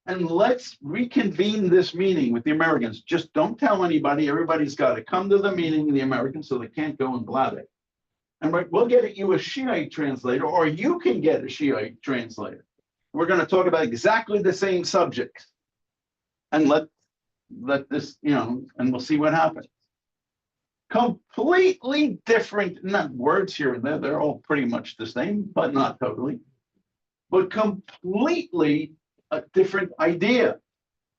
And let's reconvene this meeting with the Americans. Just don't tell anybody. Everybody's got to come to the meeting, the Americans, so they can't go and blab it. And we'll get you a Shiite translator, or you can get a Shiite translator. We're going to talk about exactly the same subjects. And let this, and we'll see what happens. Completely different, not words here and there, they're all pretty much the same, but not totally. But completely a different idea.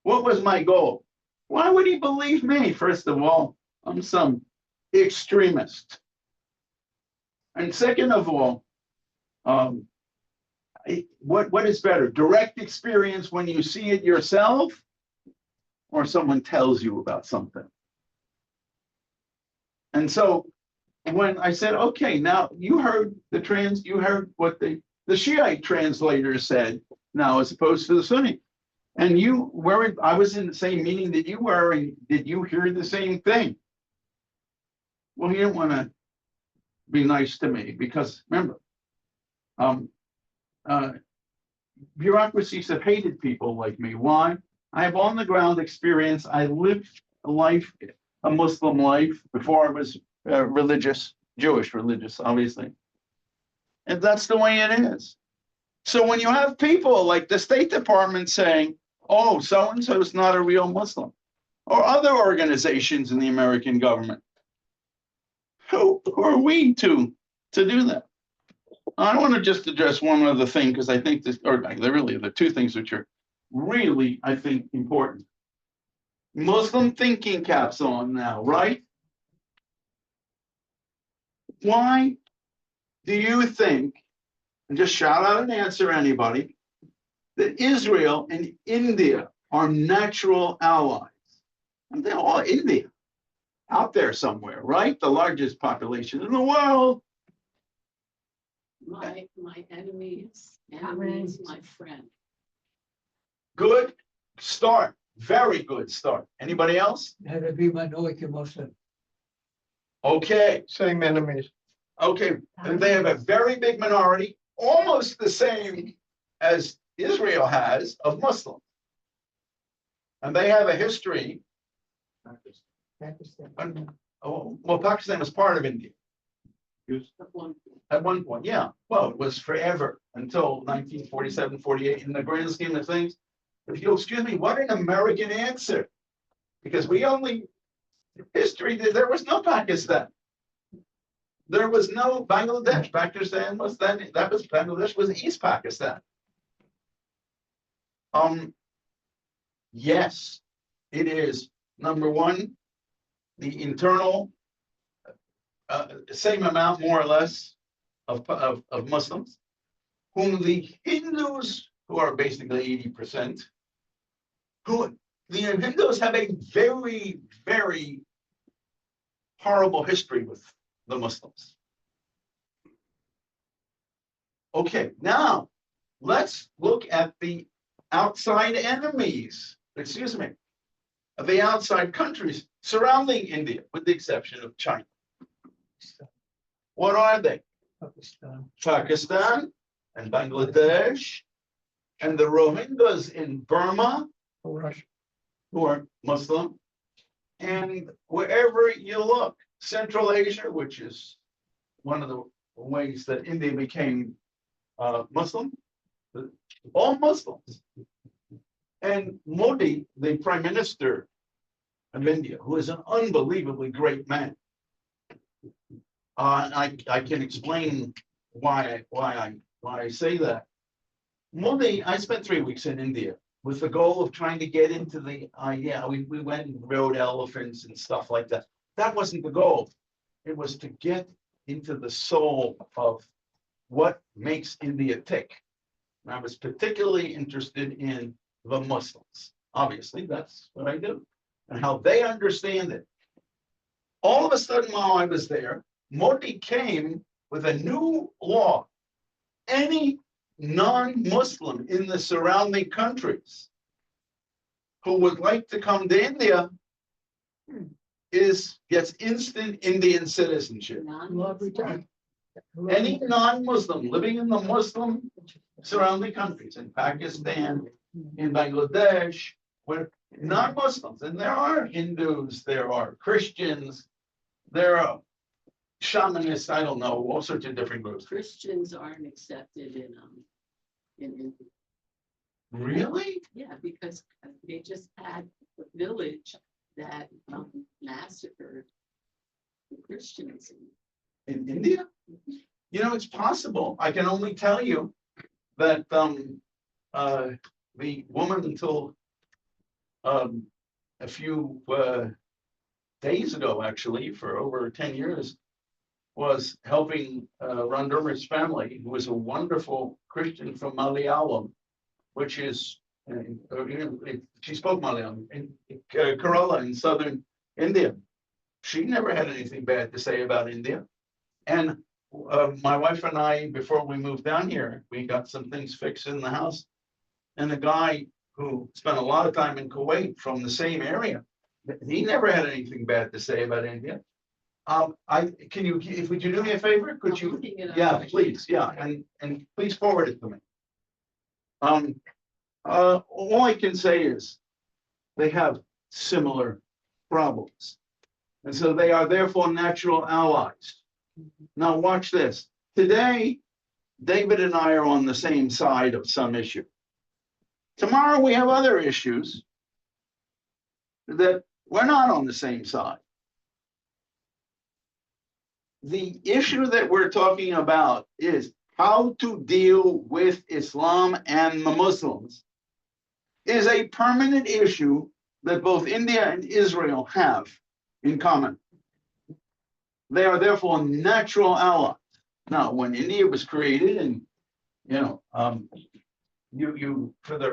What was my goal? Why would he believe me? First of all, I'm some extremist. And second of all, what is better? Direct experience when you see it yourself, or someone tells you about something? And so when I said, okay, now you heard what the Shiite translator said now as opposed to the Sunni. And I was in the same meeting that you were, and did you hear the same thing? Well, he didn't want to be nice to me because remember, bureaucracies have hated people like me. Why? I have on the ground experience. I lived a Muslim life before I was Jewish religious, obviously. And that's the way it is. So when you have people like the State Department saying, oh, so-and-so is not a real Muslim, or other organizations in the American government, who are we to do that? I want to just address one other thing because I think there are two things which are really, I think, important. Muslim thinking caps on now, right? Why do you think, and just shout out an answer, anybody, that Israel and India are natural allies? And they're all India, out there somewhere, right? The largest population in the world. My enemy's enemy is my friend. Good start. Very good start. Anybody else? Had to be minority Muslim. Okay. Same enemies. Okay. And they have a very big minority, almost the same as Israel has of Muslims. And they have a history. Pakistan. Well, Pakistan was part of India. At one point, yeah. Well, it was forever until 1947, 48 in the grand scheme of things. If you'll excuse me, what an American answer. Because history, there was no Pakistan. There was no Bangladesh. Pakistan was Bangladesh was East Pakistan. Yes, it is. Number one, the internal, same amount more or less of Muslims, whom the Hindus, who are basically 80%, the Hindus have a very, very horrible history with the Muslims. Okay, now let's look at the outside enemies, of the outside countries surrounding India, with the exception of China. What are they? Pakistan and Bangladesh and the Rohingyas in Burma, Russia. who are Muslim, and wherever you look, Central Asia, which is one of the ways that India became Muslim, all Muslims. And Modi, the Prime Minister of India, who is an unbelievably great man. I can explain why I say that. Modi, I spent 3 weeks in India with the goal of trying to get into the we went and rode elephants and stuff like that. That wasn't the goal. It was to get into the soul of what makes India tick. And I was particularly interested in the Muslims. Obviously, that's what I do, and how they understand it. All of a sudden, while I was there, Modi came with a new law. Any non-Muslim in the surrounding countries who would like to come to India gets instant Indian citizenship. Law of return. Any non-Muslim living in the Muslim surrounding countries, in Pakistan, in Bangladesh, where non-Muslims, and there are Hindus, there are Christians, there are shamanists, I don't know, all sorts of different groups. Christians aren't accepted in, Really? yeah, because they just had a village that massacred the Christians. In India? You know, it's possible. I can only tell you that the woman until a few days ago, actually, for over 10 years, was helping Ron Dermer's family, who was a wonderful Christian from Malayalam, which is, she spoke Malayalam in Kerala in southern India. She never had anything bad to say about India. And my wife and I, before we moved down here, we got some things fixed in the house. And the guy who spent a lot of time in Kuwait from the same area, he never had anything bad to say about India. Would you do me a favor? Could you? Looking it up. Yeah, please, yeah, and please forward it to me. All I can say is they have similar problems. And so they are therefore natural allies. Now watch this. Today, David and I are on the same side of some issue. Tomorrow we have other issues that we're not on the same side. The issue that we're talking about is how to deal with Islam and the Muslims is a permanent issue that both India and Israel have in common. They are therefore natural allies. Now, when India was created, and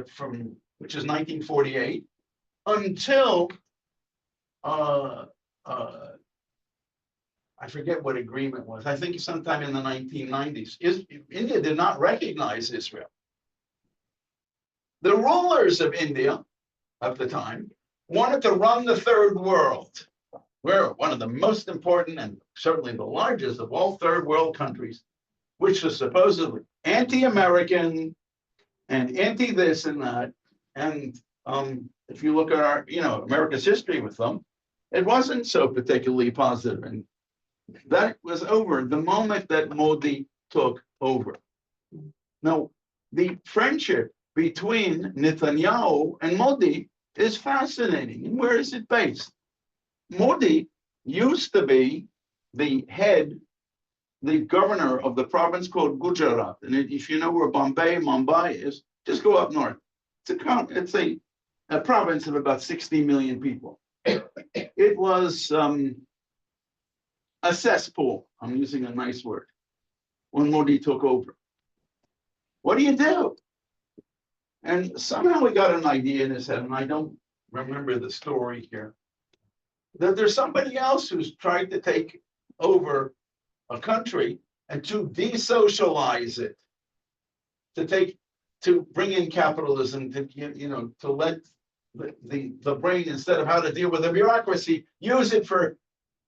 from which is 1948 until I forget what agreement was. I think sometime in the 1990s. India did not recognize Israel. The rulers of India at the time wanted to run the third world. We're one of the most important and certainly the largest of all third world countries, which was supposedly anti-American and anti this and that. And if you look at our, America's history with them, it wasn't so particularly positive. And that was over the moment that Modi took over. Now, the friendship between Netanyahu and Modi is fascinating. And where is it based? Modi used to be the governor of the province called Gujarat. And if you know where Mumbai is, just go up north. It's a province of about 60 million people. It was a cesspool. I'm using a nice word. When Modi took over. What do you do? And somehow we got an idea in his head, and I don't remember the story here, that there's somebody else who's tried to take over a country and to desocialize it, to bring in capitalism, to let the brain, instead of how to deal with the bureaucracy, use it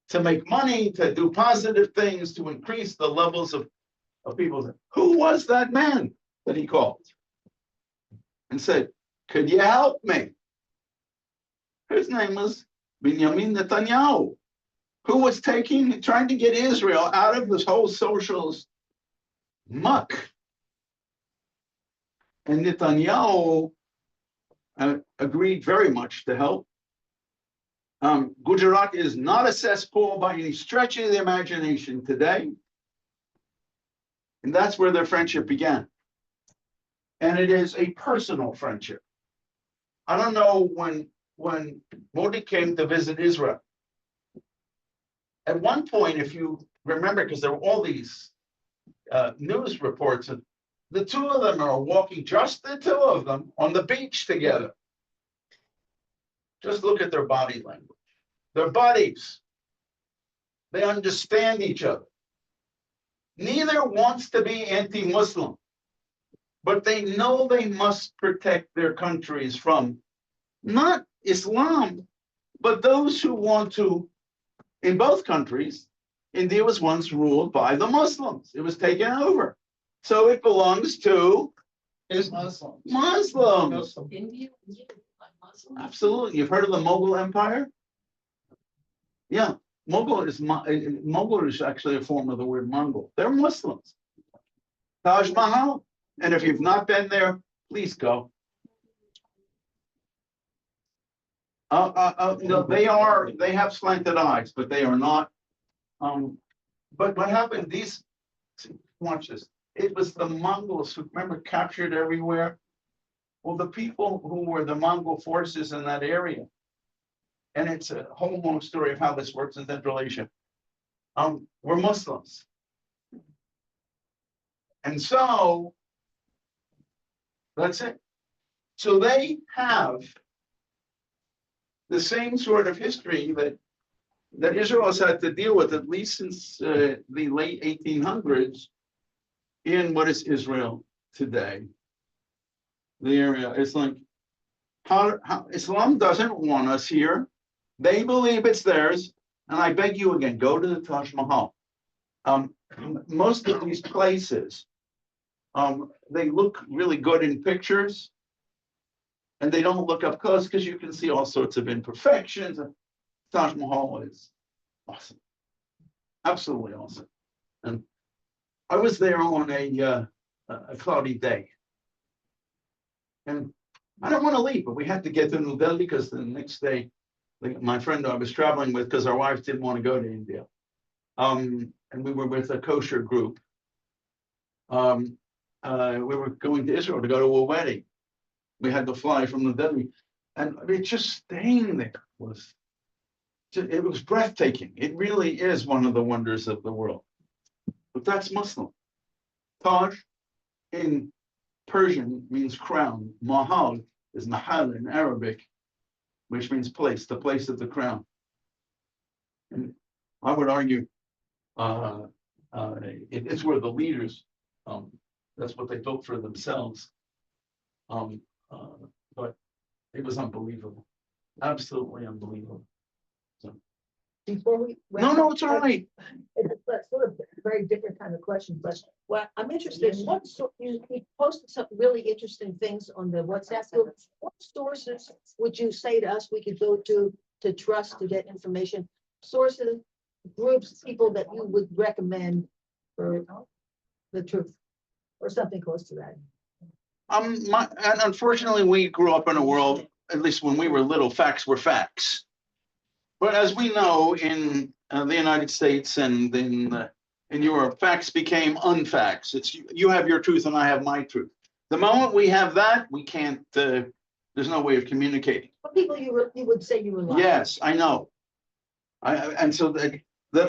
to make money, to do positive things, to increase the levels of people. Who was that man that he called and said, could you help me? His name was Benjamin Netanyahu, who was trying to get Israel out of this whole socialist muck. And Netanyahu agreed very much to help. Gujarat is not a cesspool by any stretch of the imagination today. And that's where their friendship began. And it is a personal friendship. I don't know when Modi came to visit Israel. At one point, if you remember, because there were all these news reports, and the two of them are walking, just the two of them, on the beach together. Just look at their body language. Their bodies. They understand each other. Neither wants to be anti-Muslim, but they know they must protect their countries from not Islam, but those who want to in both countries, India was once ruled by the Muslims. It was taken over. So it belongs to Is Muslim. Muslims. India was ruled by Muslims. Absolutely. You've heard of the Mughal Empire? Yeah, Mughal is actually a form of the word Mongol. They're Muslims. Taj Mahal. And if you've not been there, please go. No, they have slanted eyes, but they are not. But what happened, watch this. It was the Mongols who, remember, captured everywhere. Well, the people who were the Mongol forces in that area, and it's a whole long story of how this works in Central Asia, were Muslims. And so, that's it. So they have the same sort of history that Israel has had to deal with, at least since the late 1800s, in what is Israel today. The area, it's like, how Islam doesn't want us here. They believe it's theirs. And I beg you again, go to the Taj Mahal. Most of these places, they look really good in pictures. And they don't look up close because you can see all sorts of imperfections. Taj Mahal is awesome. Absolutely awesome. And I was there on a cloudy day. And I don't want to leave, but we had to get to New Delhi because the next day, my friend I was traveling with, because our wives didn't want to go to India. And we were with a kosher group. We were going to Israel to go to a wedding. We had to fly from New Delhi. And just staying there was breathtaking. It really is one of the wonders of the world. But that's Muslim. Taj in Persian means crown. Mahal is Mahal in Arabic, which means place, the place of the crown. And I would argue it's where the leaders, that's what they built for themselves. But it was unbelievable. Absolutely unbelievable. So, Before we. no, it's all right. It's sort of a very different kind of question, but what I'm interested in, you posted some really interesting things on the WhatsApp group. What sources would you say to us we could go to trust to get information? Sources, groups, people that you would recommend for the truth or something close to that. And unfortunately, we grew up in a world, at least when we were little, facts were facts. But as we know, in the United States and in Europe, facts became unfacts. It's you have your truth and I have my truth. The moment we have that, we can't. There's no way of communicating. What people you would say you rely on? Yes, I know. And so that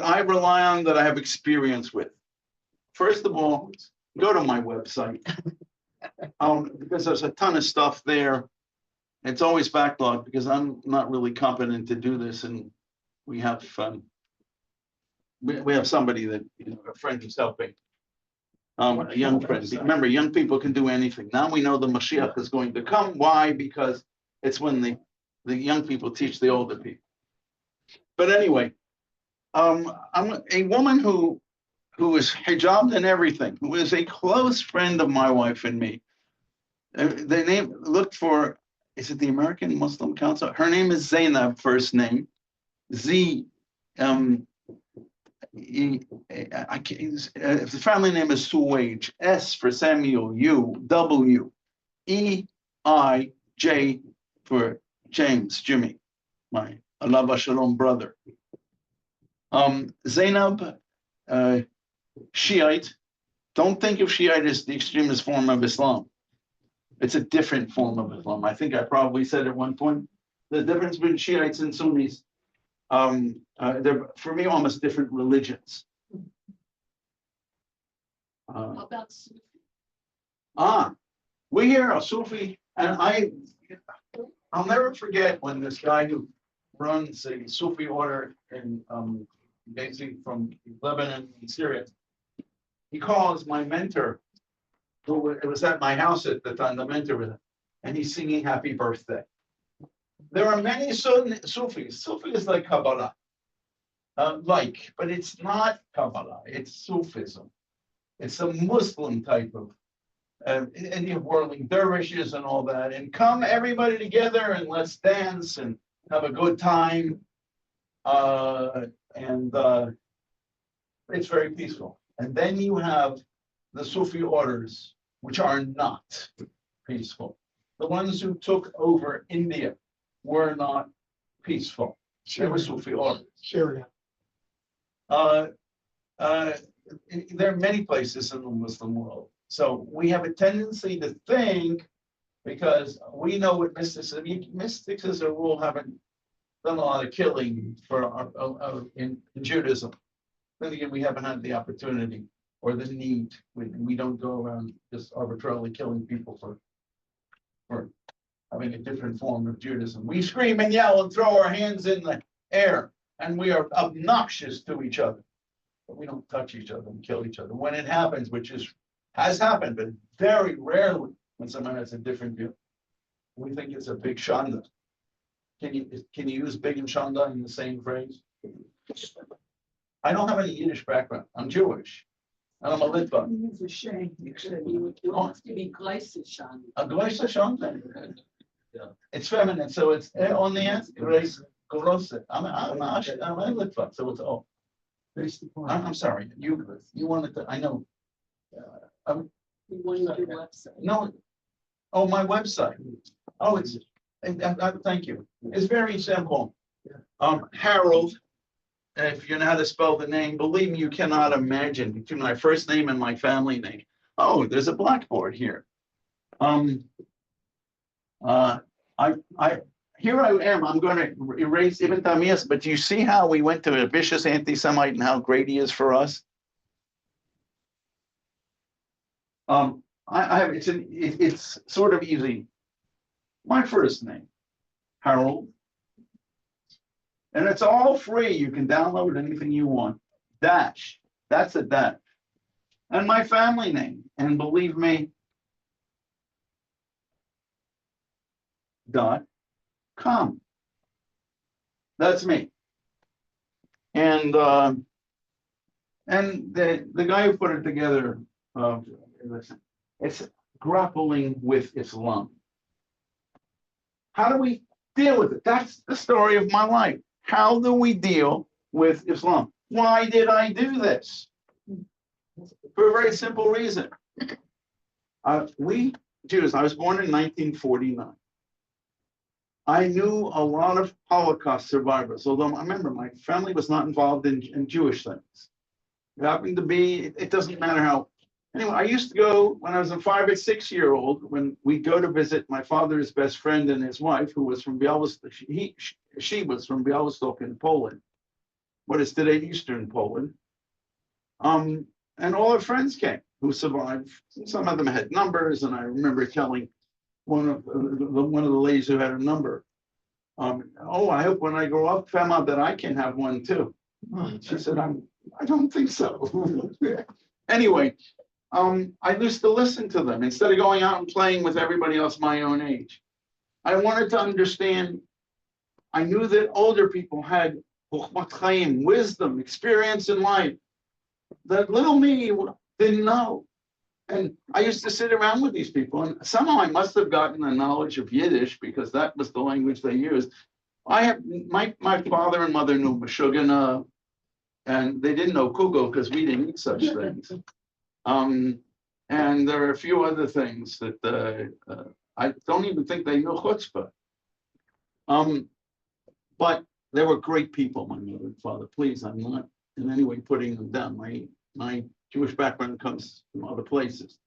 I rely on, that I have experience with. First of all, go to my website. Because there's a ton of stuff there. It's always backlogged because I'm not really competent to do this, and we have somebody that, a friend who's helping, a young friend. Remember, young people can do anything. Now we know the Mashiach is going to come. Why? Because it's when the young people teach the older people. But anyway, I'm a woman who is hijabbed and everything, who is a close friend of my wife and me. The name, looked for, is it the American Muslim Council? Her name is Zainab, first name. Z, the family name is Suwage. S for Samuel, U, W, E, I, J for James, Jimmy, my Alava Shalom brother. Zainab, Shiite. Don't think of Shiite as the extremist form of Islam. It's a different form of Islam. I think I probably said at one point, the difference between Shiites and Sunnis, they're, for me, almost different religions. How about Sufi? We hear a Sufi, and I'll never forget when this guy who runs a Sufi order in basically from Lebanon and Syria, he calls my mentor, who it was at my house at the time, the mentor was, and he's singing happy birthday. There are many Sufis. Sufi is like Kabbalah. but it's not Kabbalah, it's Sufism. It's a Muslim type of, and you have whirling dervishes and all that, and come everybody together and let's dance and have a good time. And it's very peaceful. And then you have the Sufi orders, which are not peaceful. The ones who took over India were not peaceful. They were Sufi orders. Syria. There are many places in the Muslim world. So we have a tendency to think, because we know what mystics as a rule haven't done a lot of killing in Judaism. Then again, we haven't had the opportunity or the need. We don't go around just arbitrarily killing people for having a different form of Judaism. We scream and yell and throw our hands in the air, and we are obnoxious to each other. But we don't touch each other and kill each other. When it happens, which has happened, but very rarely when someone has a different view, we think it's a big shanda. Can you use big and shanda in the same phrase? I don't have any Yiddish background. I'm Jewish. And I'm a Litva. It's a shame. You want to be Gleisishan. A Glacier shanda. It's feminine, so it's on the end. Grace, grosse. I'm a Litva, so it's all. I'm sorry. You wanted to. I know. You wanted your website. No. Oh, my website. Oh, it's. Thank you. It's very simple. Harold. If you know how to spell the name, believe me, you cannot imagine between my first name and my family name. Oh, there's a blackboard here. Here I am. I'm going to erase Ibn Taymiyyah, but do you see how we went to a vicious anti-Semite and how great he is for us? It's sort of easy. My first name, Harold. And it's all free. You can download anything you want. Dash. That's a dash. And my family name. And believe me, .com. That's me. And the guy who put it together, it's grappling with Islam. How do we deal with it? That's the story of my life. How do we deal with Islam? Why did I do this? For a very simple reason. We Jews, I was born in 1949. I knew a lot of Holocaust survivors, although I remember my family was not involved in Jewish things. It happened to be, it doesn't matter how. Anyway, I used to go when I was a 5 or 6 year old, when we go to visit my father's best friend and his wife, who was from Białystok. She was from Białystok in Poland, what is today Eastern Poland. And all her friends came who survived. Some of them had numbers, and I remember telling one of the ladies who had a number, oh, I hope when I grow up, Fema, that I can have one too. She said, I don't think so. Anyway, I used to listen to them instead of going out and playing with everybody else my own age. I wanted to understand. I knew that older people had wisdom, experience in life that little me didn't know. And I used to sit around with these people, and somehow I must have gotten the knowledge of Yiddish because that was the language they used. My father and mother knew Meshuggah, and they didn't know Kugo because we didn't eat such things. And there are a few other things that I don't even think they knew chutzpah. But they were great people, my mother and father. Please, I'm not in any way putting them down. My Jewish background comes from other places.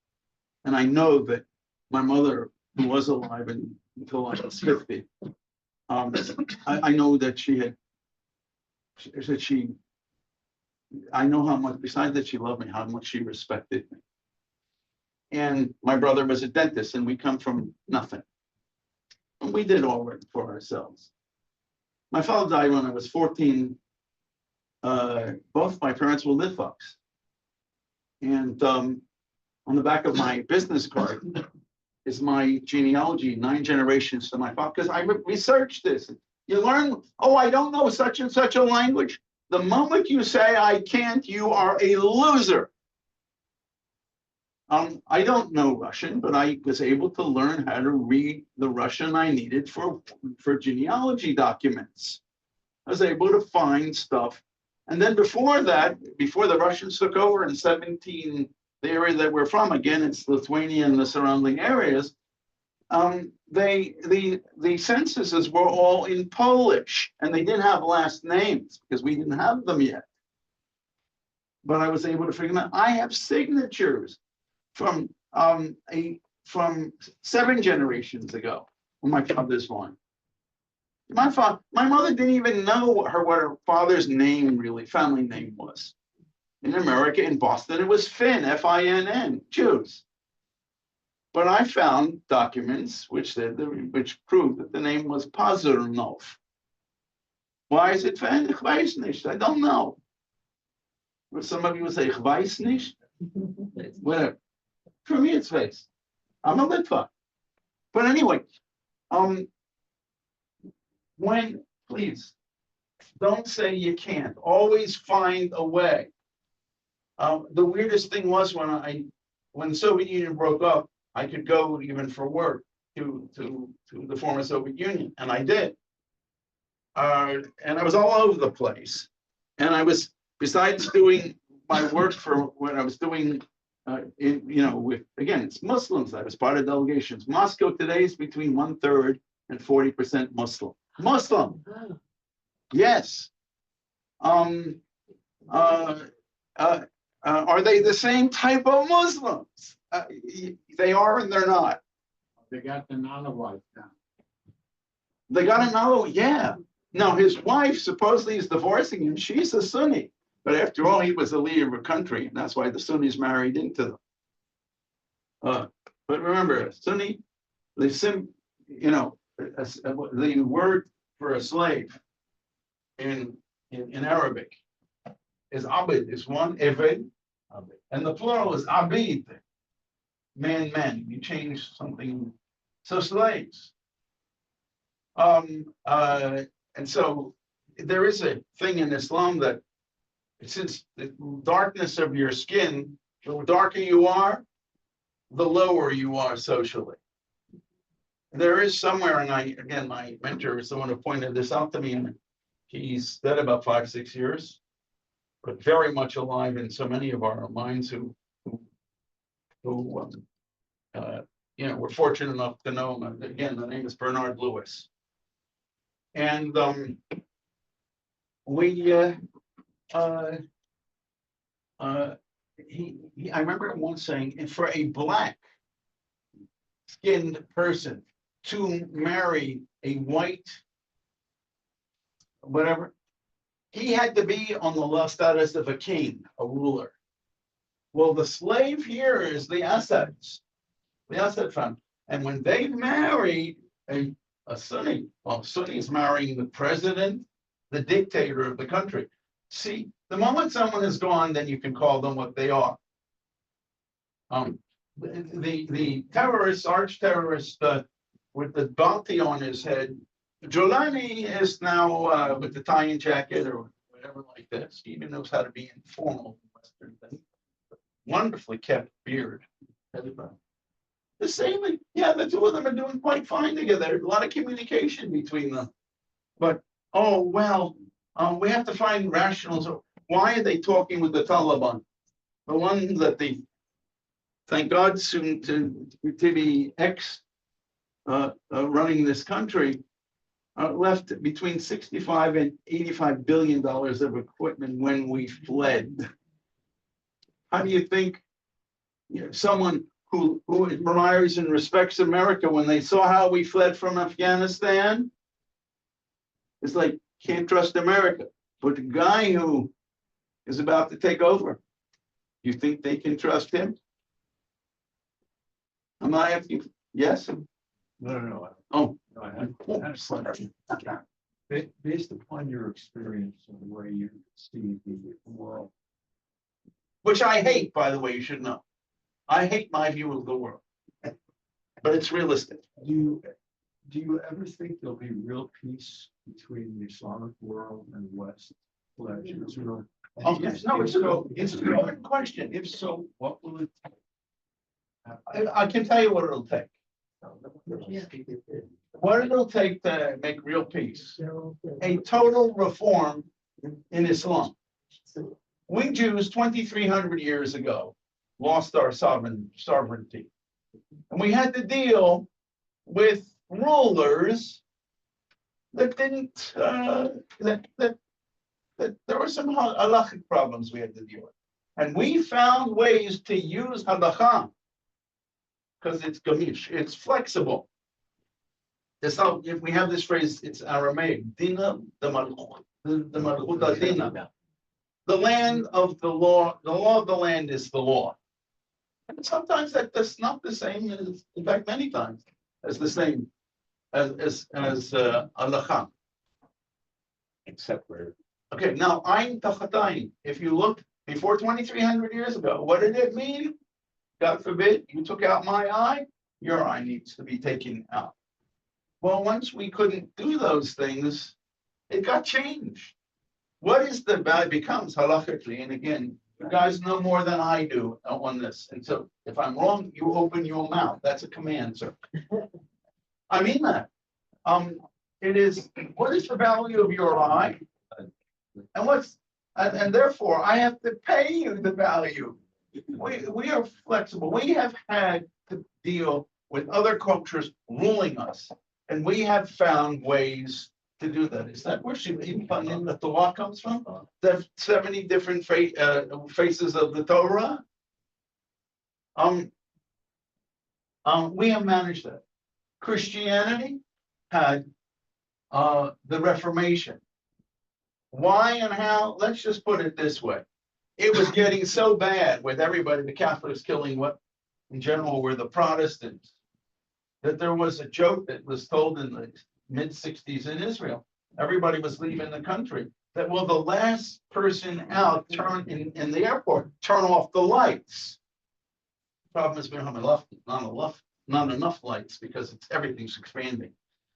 And I know that my mother, who was alive until I was 50, I know that I know how much, besides that she loved me, how much she respected me. And my brother was a dentist, and we come from nothing. And we did all right for ourselves. My father died when I was 14. Both my parents were Litvaks. And on the back of my business card is my genealogy, 9 generations to my father, because I researched this. You learn, oh, I don't know such and such a language. The moment you say I can't, you are a loser. I don't know Russian, but I was able to learn how to read the Russian I needed for genealogy documents. I was able to find stuff. And then before that, before the Russians took over in 17, the area that we're from, again, it's Lithuania and the surrounding areas, the censuses were all in Polish, and they didn't have last names because we didn't have them yet. But I was able to figure them out. I have signatures from from 7 generations ago on my father's line. My mother didn't even know what her father's name, really, family name was. In America, in Boston, it was Finn, F-I-N-N, Jews. But I found documents which proved that the name was Pazurnov. Why is it Finn? Ich weiß nicht. I don't know. Some of you would say, ich weiß nicht. Whatever. For me, it's face. I'm a Litva. But anyway, please, don't say you can't. Always find a way. The weirdest thing was when the Soviet Union broke up, I could go even for work to the former Soviet Union, and I did. And I was all over the place. And I was, besides doing my work for when I was doing, with, again, it's Muslims. I was part of delegations. Moscow today is between 1/3 and 40% Muslim. Muslim. Yes. Are they the same type of Muslims? They are and they're not. They got the Nalawite down. They got another, yeah. Now, his wife supposedly is divorcing him. She's a Sunni. But after all, he was the leader of a country, and that's why the Sunnis married into them. But remember, Sunni, the word for a slave in Arabic is abid, is one, eved, and the plural is abid, man. You change something, so slaves. And so there is a thing in Islam that since the darkness of your skin, the darker you are, the lower you are socially. There is somewhere, and my mentor is the one who pointed this out to me, and he's dead about 5-6 years, but very much alive in so many of our minds who we're fortunate enough to know him. Again, the name is Bernard Lewis. And I remember him once saying, and for a black skinned person to marry a white, whatever, he had to be on the status of a king, a ruler. Well, the slave here is the Assad family. And when they marry a Sunni, well, Sunni is marrying the president, the dictator of the country. See, the moment someone is gone, then you can call them what they are. The terrorist, arch terrorist, with the bounty on his head, Giuliani is now with the tie and jacket or whatever like this. He even knows how to be informal Western thing. Wonderfully kept beard. The same, yeah, the two of them are doing quite fine together. A lot of communication between them. But, we have to find rationals. Why are they talking with the Taliban? The one that thank God, soon to be running this country, left between 65 and 85 billion dollars of equipment when we fled. How do you think someone who admires and respects America, when they saw how we fled from Afghanistan, it's like, can't trust America. But the guy who is about to take over, you think they can trust him? I'm not asking. Yes? No. Oh. No, I had a question. Based upon your experience and the way you see the world. Which I hate, by the way, you should know. I hate my view of the world. But it's realistic. Do you ever think there'll be real peace between the Islamic world and the West? collection, it's real. Okay, no, it's a good question. If so, what will it take? I can tell you what it'll take. What it'll take to make real peace. A total reform in Islam. We Jews, 2,300 years ago, lost our sovereignty. And we had to deal with rulers that didn't, that there were some halachic problems we had to deal with. And we found ways to use halakha, because it's gamish, it's flexible. It's not, if we have this phrase, it's Aramaic, dina the malchut, the malchut dina. The land of the law of the land is the law. And sometimes that's not the same as, in fact, many times, as the same as halakha. Except where. Okay, now Ein Tachatayin, if you look before 2,300 years ago, what did it mean? God forbid, you took out my eye, your eye needs to be taken out. Well, once we couldn't do those things, it got changed. What is the value becomes halachically, and again, you guys know more than I do on this. And so if I'm wrong, you open your mouth. That's a command, sir. I mean that. It is, what is the value of your eye? And therefore I have to pay you the value. We are flexible. We have had to deal with other cultures ruling us, and we have found ways to do that. Is that where in the Torah comes from? The 70 different faces of the Torah. We have managed that. Christianity had the Reformation. Why and how? Let's just put it this way. It was getting so bad with everybody, the Catholics killing what in general were the Protestants, that there was a joke that was told in the mid-60s in Israel. Everybody was leaving the country. That will the last person out turn in the airport, turn off the lights. Problem is we don't have not enough lights because everything's expanding.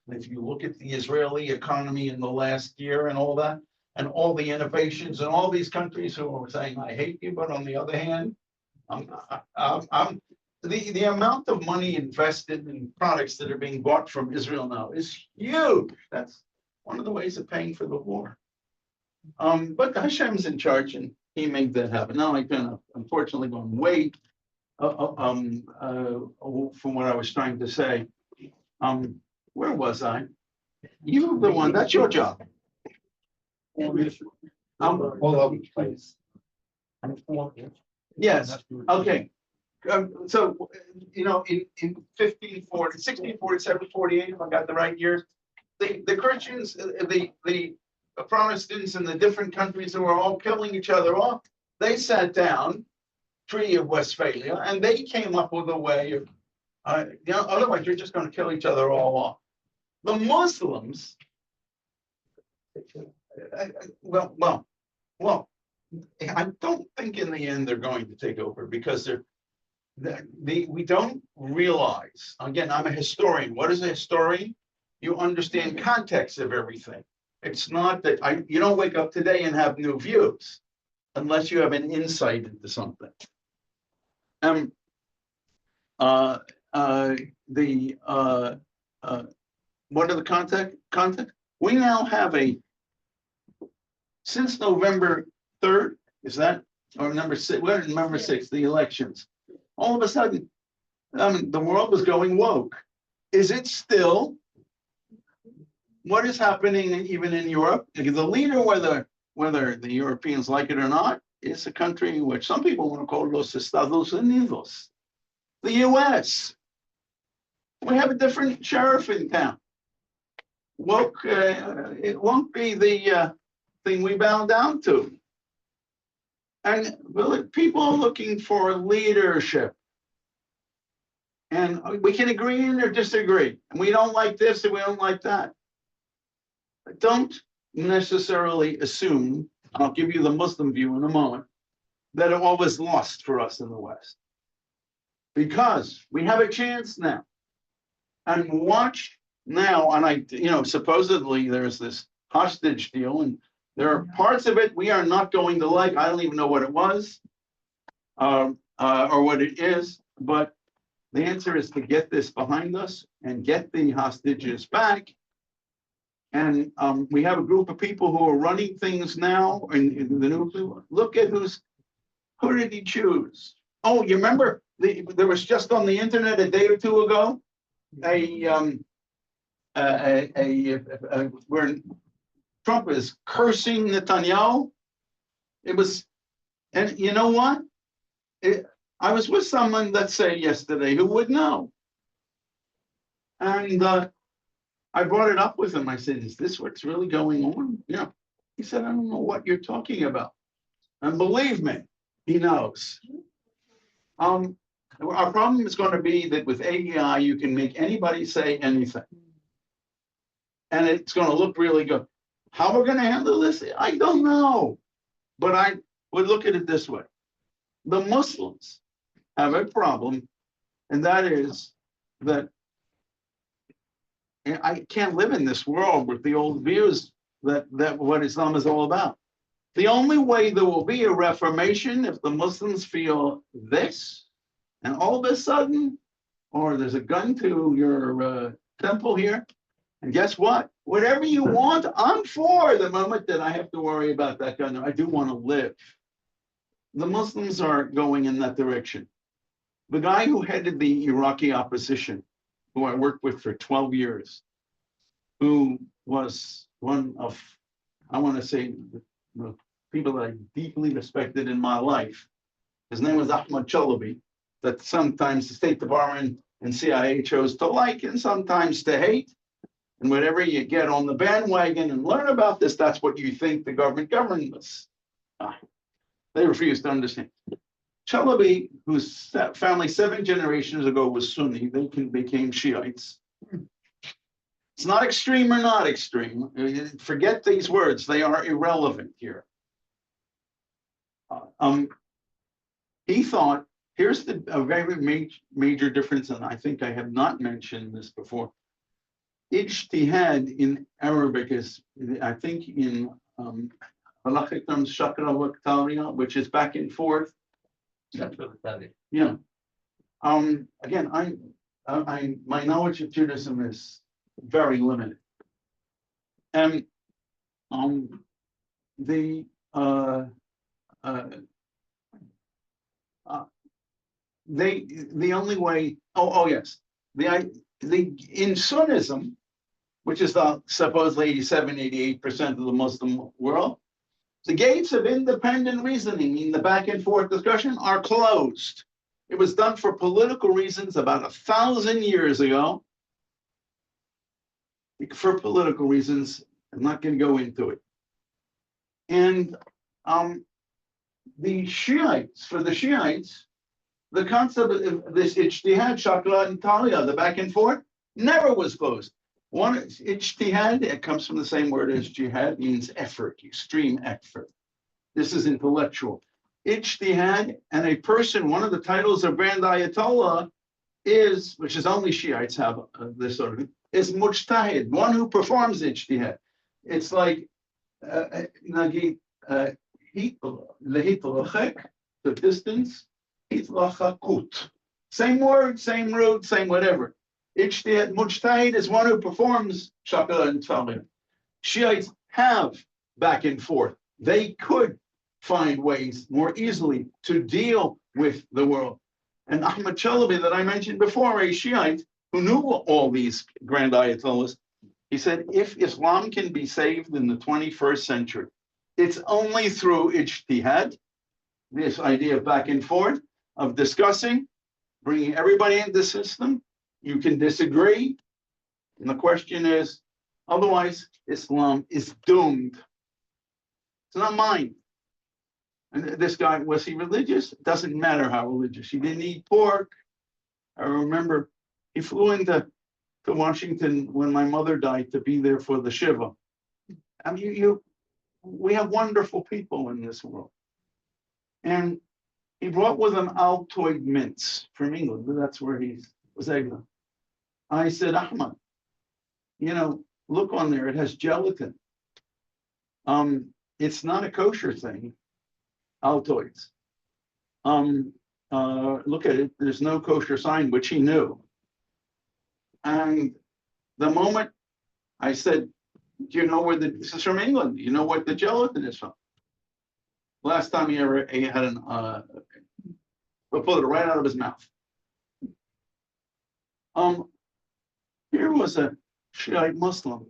And if you look at the Israeli economy in the last year and all that, and all the innovations and all these countries who are saying, I hate you, but on the other hand, the amount of money invested in products that are being bought from Israel now is huge. That's one of the ways of paying for the war. But Hashem's in charge and he made that happen. Now I've been unfortunately going way from what I was trying to say. Where was I? You're the one, that's your job. All over the place. Yes, okay. So, you know, in 1540, 1647, 48, if I got the right years, the Christians, the Protestants in the different countries who were all killing each other off, they sat down, Treaty of Westphalia, and they came up with a way of, you know, otherwise you're just going to kill each other all off. The Muslims, well, I don't think in the end they're going to take over because we don't realize, again, I'm a historian. What is a historian? You understand context of everything. It's not that you don't wake up today and have new views unless you have an insight into something. What are the context? We now have since November 3rd, is that, or number 6, we're in number 6, the elections. All of a sudden, the world was going woke. Is it still? What is happening even in Europe? The leader, whether the Europeans like it or not, is a country in which some people want to call Los Estados Unidos, the US. We have a different sheriff in town. Woke, it won't be the thing we bow down to. And people are looking for leadership. And we can agree or disagree. And we don't like this and we don't like that. But don't necessarily assume, I'll give you the Muslim view in a moment, that it all was lost for us in the West. Because we have a chance now. And watch now, and supposedly there's this hostage deal, and There are parts of it we are not going to like. I don't even know what it was. Or what it is, but the answer is to get this behind us and get the hostages back. And we have a group of people who are running things now in the new, look at who did he choose? Oh, you remember, there was just on the internet a day or two ago, where Trump is cursing Netanyahu. It was, and you know what? I was with someone, let's say yesterday, who would know. And I brought it up with him. I said, is this what's really going on? Yeah. He said, I don't know what you're talking about. And believe me, he knows. Our problem is going to be that with AI, you can make anybody say anything. And it's going to look really good. How we're going to handle this, I don't know. But I would look at it this way. The Muslims have a problem, and that is that I can't live in this world with the old views that what Islam is all about. The only way there will be a reformation if the Muslims feel this, and all of a sudden, or there's a gun to your temple here, and guess what? Whatever you want, I'm for. The moment that I have to worry about that gun, I do want to live. The Muslims are going in that direction. The guy who headed the Iraqi opposition, who I worked with for 12 years, who was one of, I want to say, the people that I deeply respected in my life. His name was Ahmad Chalabi, that sometimes the State Department and CIA chose to like and sometimes to hate. And whenever you get on the bandwagon and learn about this, that's what you think the government governs us. They refuse to understand. Chalabi, whose family 7 generations ago was Sunni, they became Shiites. It's not extreme or not extreme. Forget these words. They are irrelevant here. He thought, here's a very major difference, and I think I have not mentioned this before. Ijtihad in Arabic is, I think in halakhic terms, shakra wa tariya, which is back and forth. Yeah. Again, my knowledge of Judaism is very limited. And the only way, yes, in Sunnism, which is the supposedly 87-88% of the Muslim world, the gates of independent reasoning in the back and forth discussion are closed. It was done for political reasons about 1,000 years ago. For political reasons, I'm not going to go into it. And the Shiites, the concept of this ijtihad, shakla and talia, the back and forth, never was closed. One ijtihad, it comes from the same word as jihad, means effort, extreme effort. This is intellectual. Ijtihad, and a person, one of the titles of Grand Ayatollah is, which is only Shiites have this sort of, is mujtahid, one who performs ijtihad. It's like the distance, same word, same root, same whatever. Ijtihad, mujtahid is one who performs shakla and talia. Shiites have back and forth. They could find ways more easily to deal with the world. And Ahmad Chalabi, that I mentioned before, a Shiite who knew all these grand ayatollahs, he said, if Islam can be saved in the 21st century, it's only through ijtihad, this idea of back and forth, of discussing, bringing everybody into the system. You can disagree. And the question is, otherwise, Islam is doomed. It's not mine. And this guy, was he religious? It doesn't matter how religious. He didn't eat pork. I remember he flew into Washington when my mother died to be there for the Shiva. I mean, we have wonderful people in this world. And he brought with him Altoid mints from England. That's where he was able. I said, Ahmad, look on there. It has gelatin. it's not a kosher thing. Altoids. Look at it, there's no kosher sign, which he knew. And the moment I said, do you know where this is from England? Do you know what the gelatin is from? Last time he had pulled it right out of his mouth. Here was a Shiite Muslim.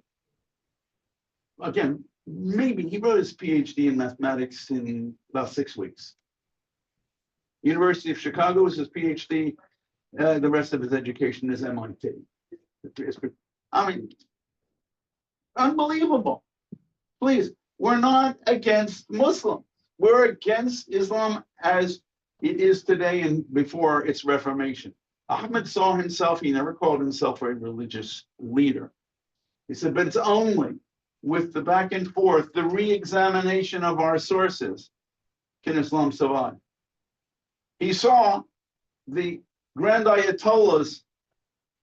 Again, maybe he wrote his PhD in mathematics in about 6 weeks. University of Chicago was his PhD. The rest of his education is MIT. I mean, unbelievable. Please, we're not against Muslims. We're against Islam as it is today and before its Reformation. Ahmed saw himself, he never called himself a religious leader. He said, but it's only with the back and forth, the re-examination of our sources, can Islam survive. He saw the grand ayatollahs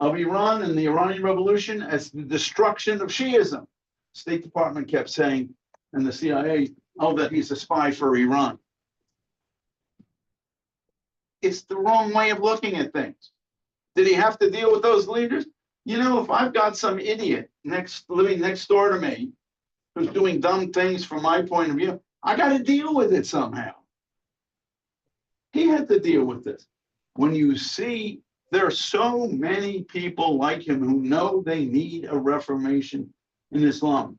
of Iran and the Iranian Revolution as the destruction of Shiism. State Department kept saying, and the CIA, oh, that he's a spy for Iran. It's the wrong way of looking at things. Did he have to deal with those leaders? You know, if I've got some idiot living next door to me who's doing dumb things from my point of view, I got to deal with it somehow. He had to deal with this. When you see there are so many people like him who know they need a reformation in Islam.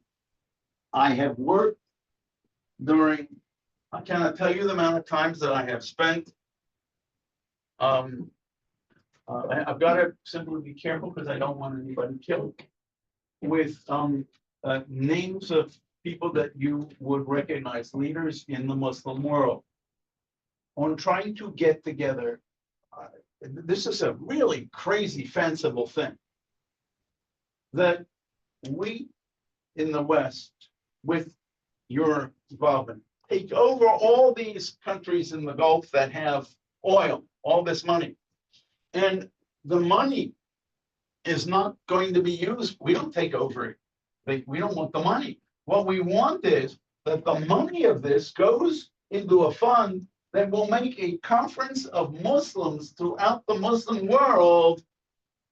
I have worked during, I cannot tell you the amount of times that I have spent. I've got to simply be careful because I don't want anybody killed with names of people that you would recognize, leaders in the Muslim world, on trying to get together. This is a really crazy, fanciful thing that we in the West, with your involvement, take over all these countries in the Gulf that have oil, all this money. And the money is not going to be used. We don't take over it. We don't want the money. What we want is that the money of this goes into a fund that will make a conference of Muslims throughout the Muslim world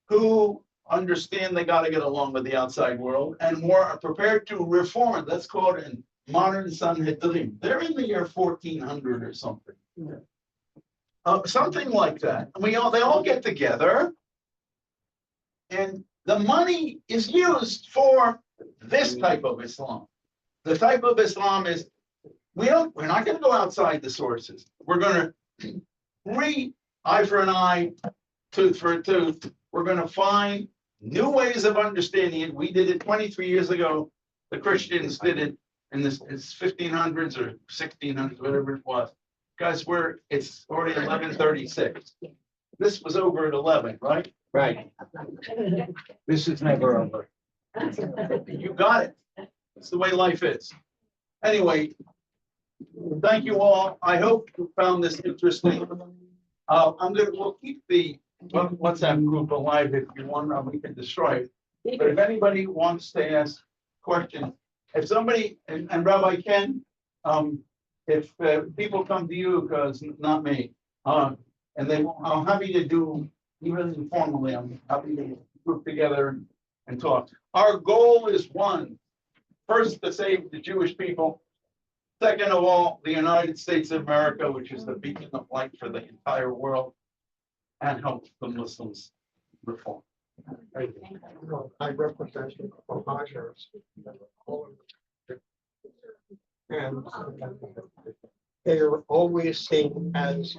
who understand they got to get along with the outside world and are prepared to reform it. Let's call it in modern Sanhedrin. They're in the year 1400 or something. Something like that. They all get together, and the money is used for this type of Islam. The type of Islam is we're not going to go outside the sources. We're going to eye for an eye, tooth for a tooth. We're going to find new ways of understanding it. We did it 23 years ago. The Christians did it in it's 1500s or 1600s, whatever it was. Guys, it's already 11:36. This was over at 11, right? Right. This is never over. You got it. It's the way life is. Anyway, thank you all. I hope you found this interesting. We'll keep the WhatsApp group alive if you want. We can destroy it. But if anybody wants to ask questions, if somebody and Rabbi Ken, if people come to you, because not me, and I'm happy to do, even informally, I'm happy to group together and talk. Our goal is one, first to save the Jewish people. Second of all, the United States of America, which is the beacon of light for the entire world, and help the Muslims reform. I represent Ohio's. And they are always seen as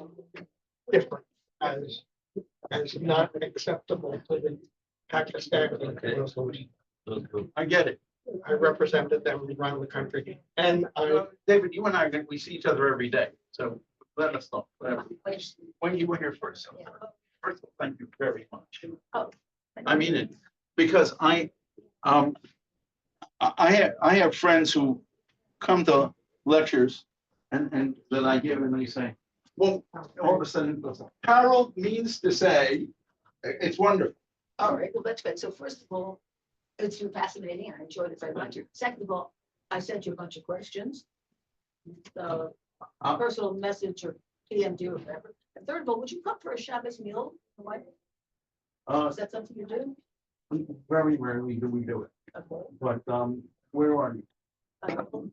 different, as not acceptable to the Pakistani Muslims. I get it. I represented them around the country, and David, you and I, we see each other every day, so let us know. When you were here first. First of all, thank you very much. I mean it, because I have friends who come to lectures and that I give, and they say, well, all of a sudden it goes, Harold means to say, it's wonderful. All right, well, that's good. So first of all, it's been fascinating. I enjoyed it very much. Second of all, I sent you a bunch of questions. personal message or PM to you or whatever. And third of all, would you come for a Shabbos meal? Is that something you do? Very rarely do we do it, Okay. but, where are you? I don't know.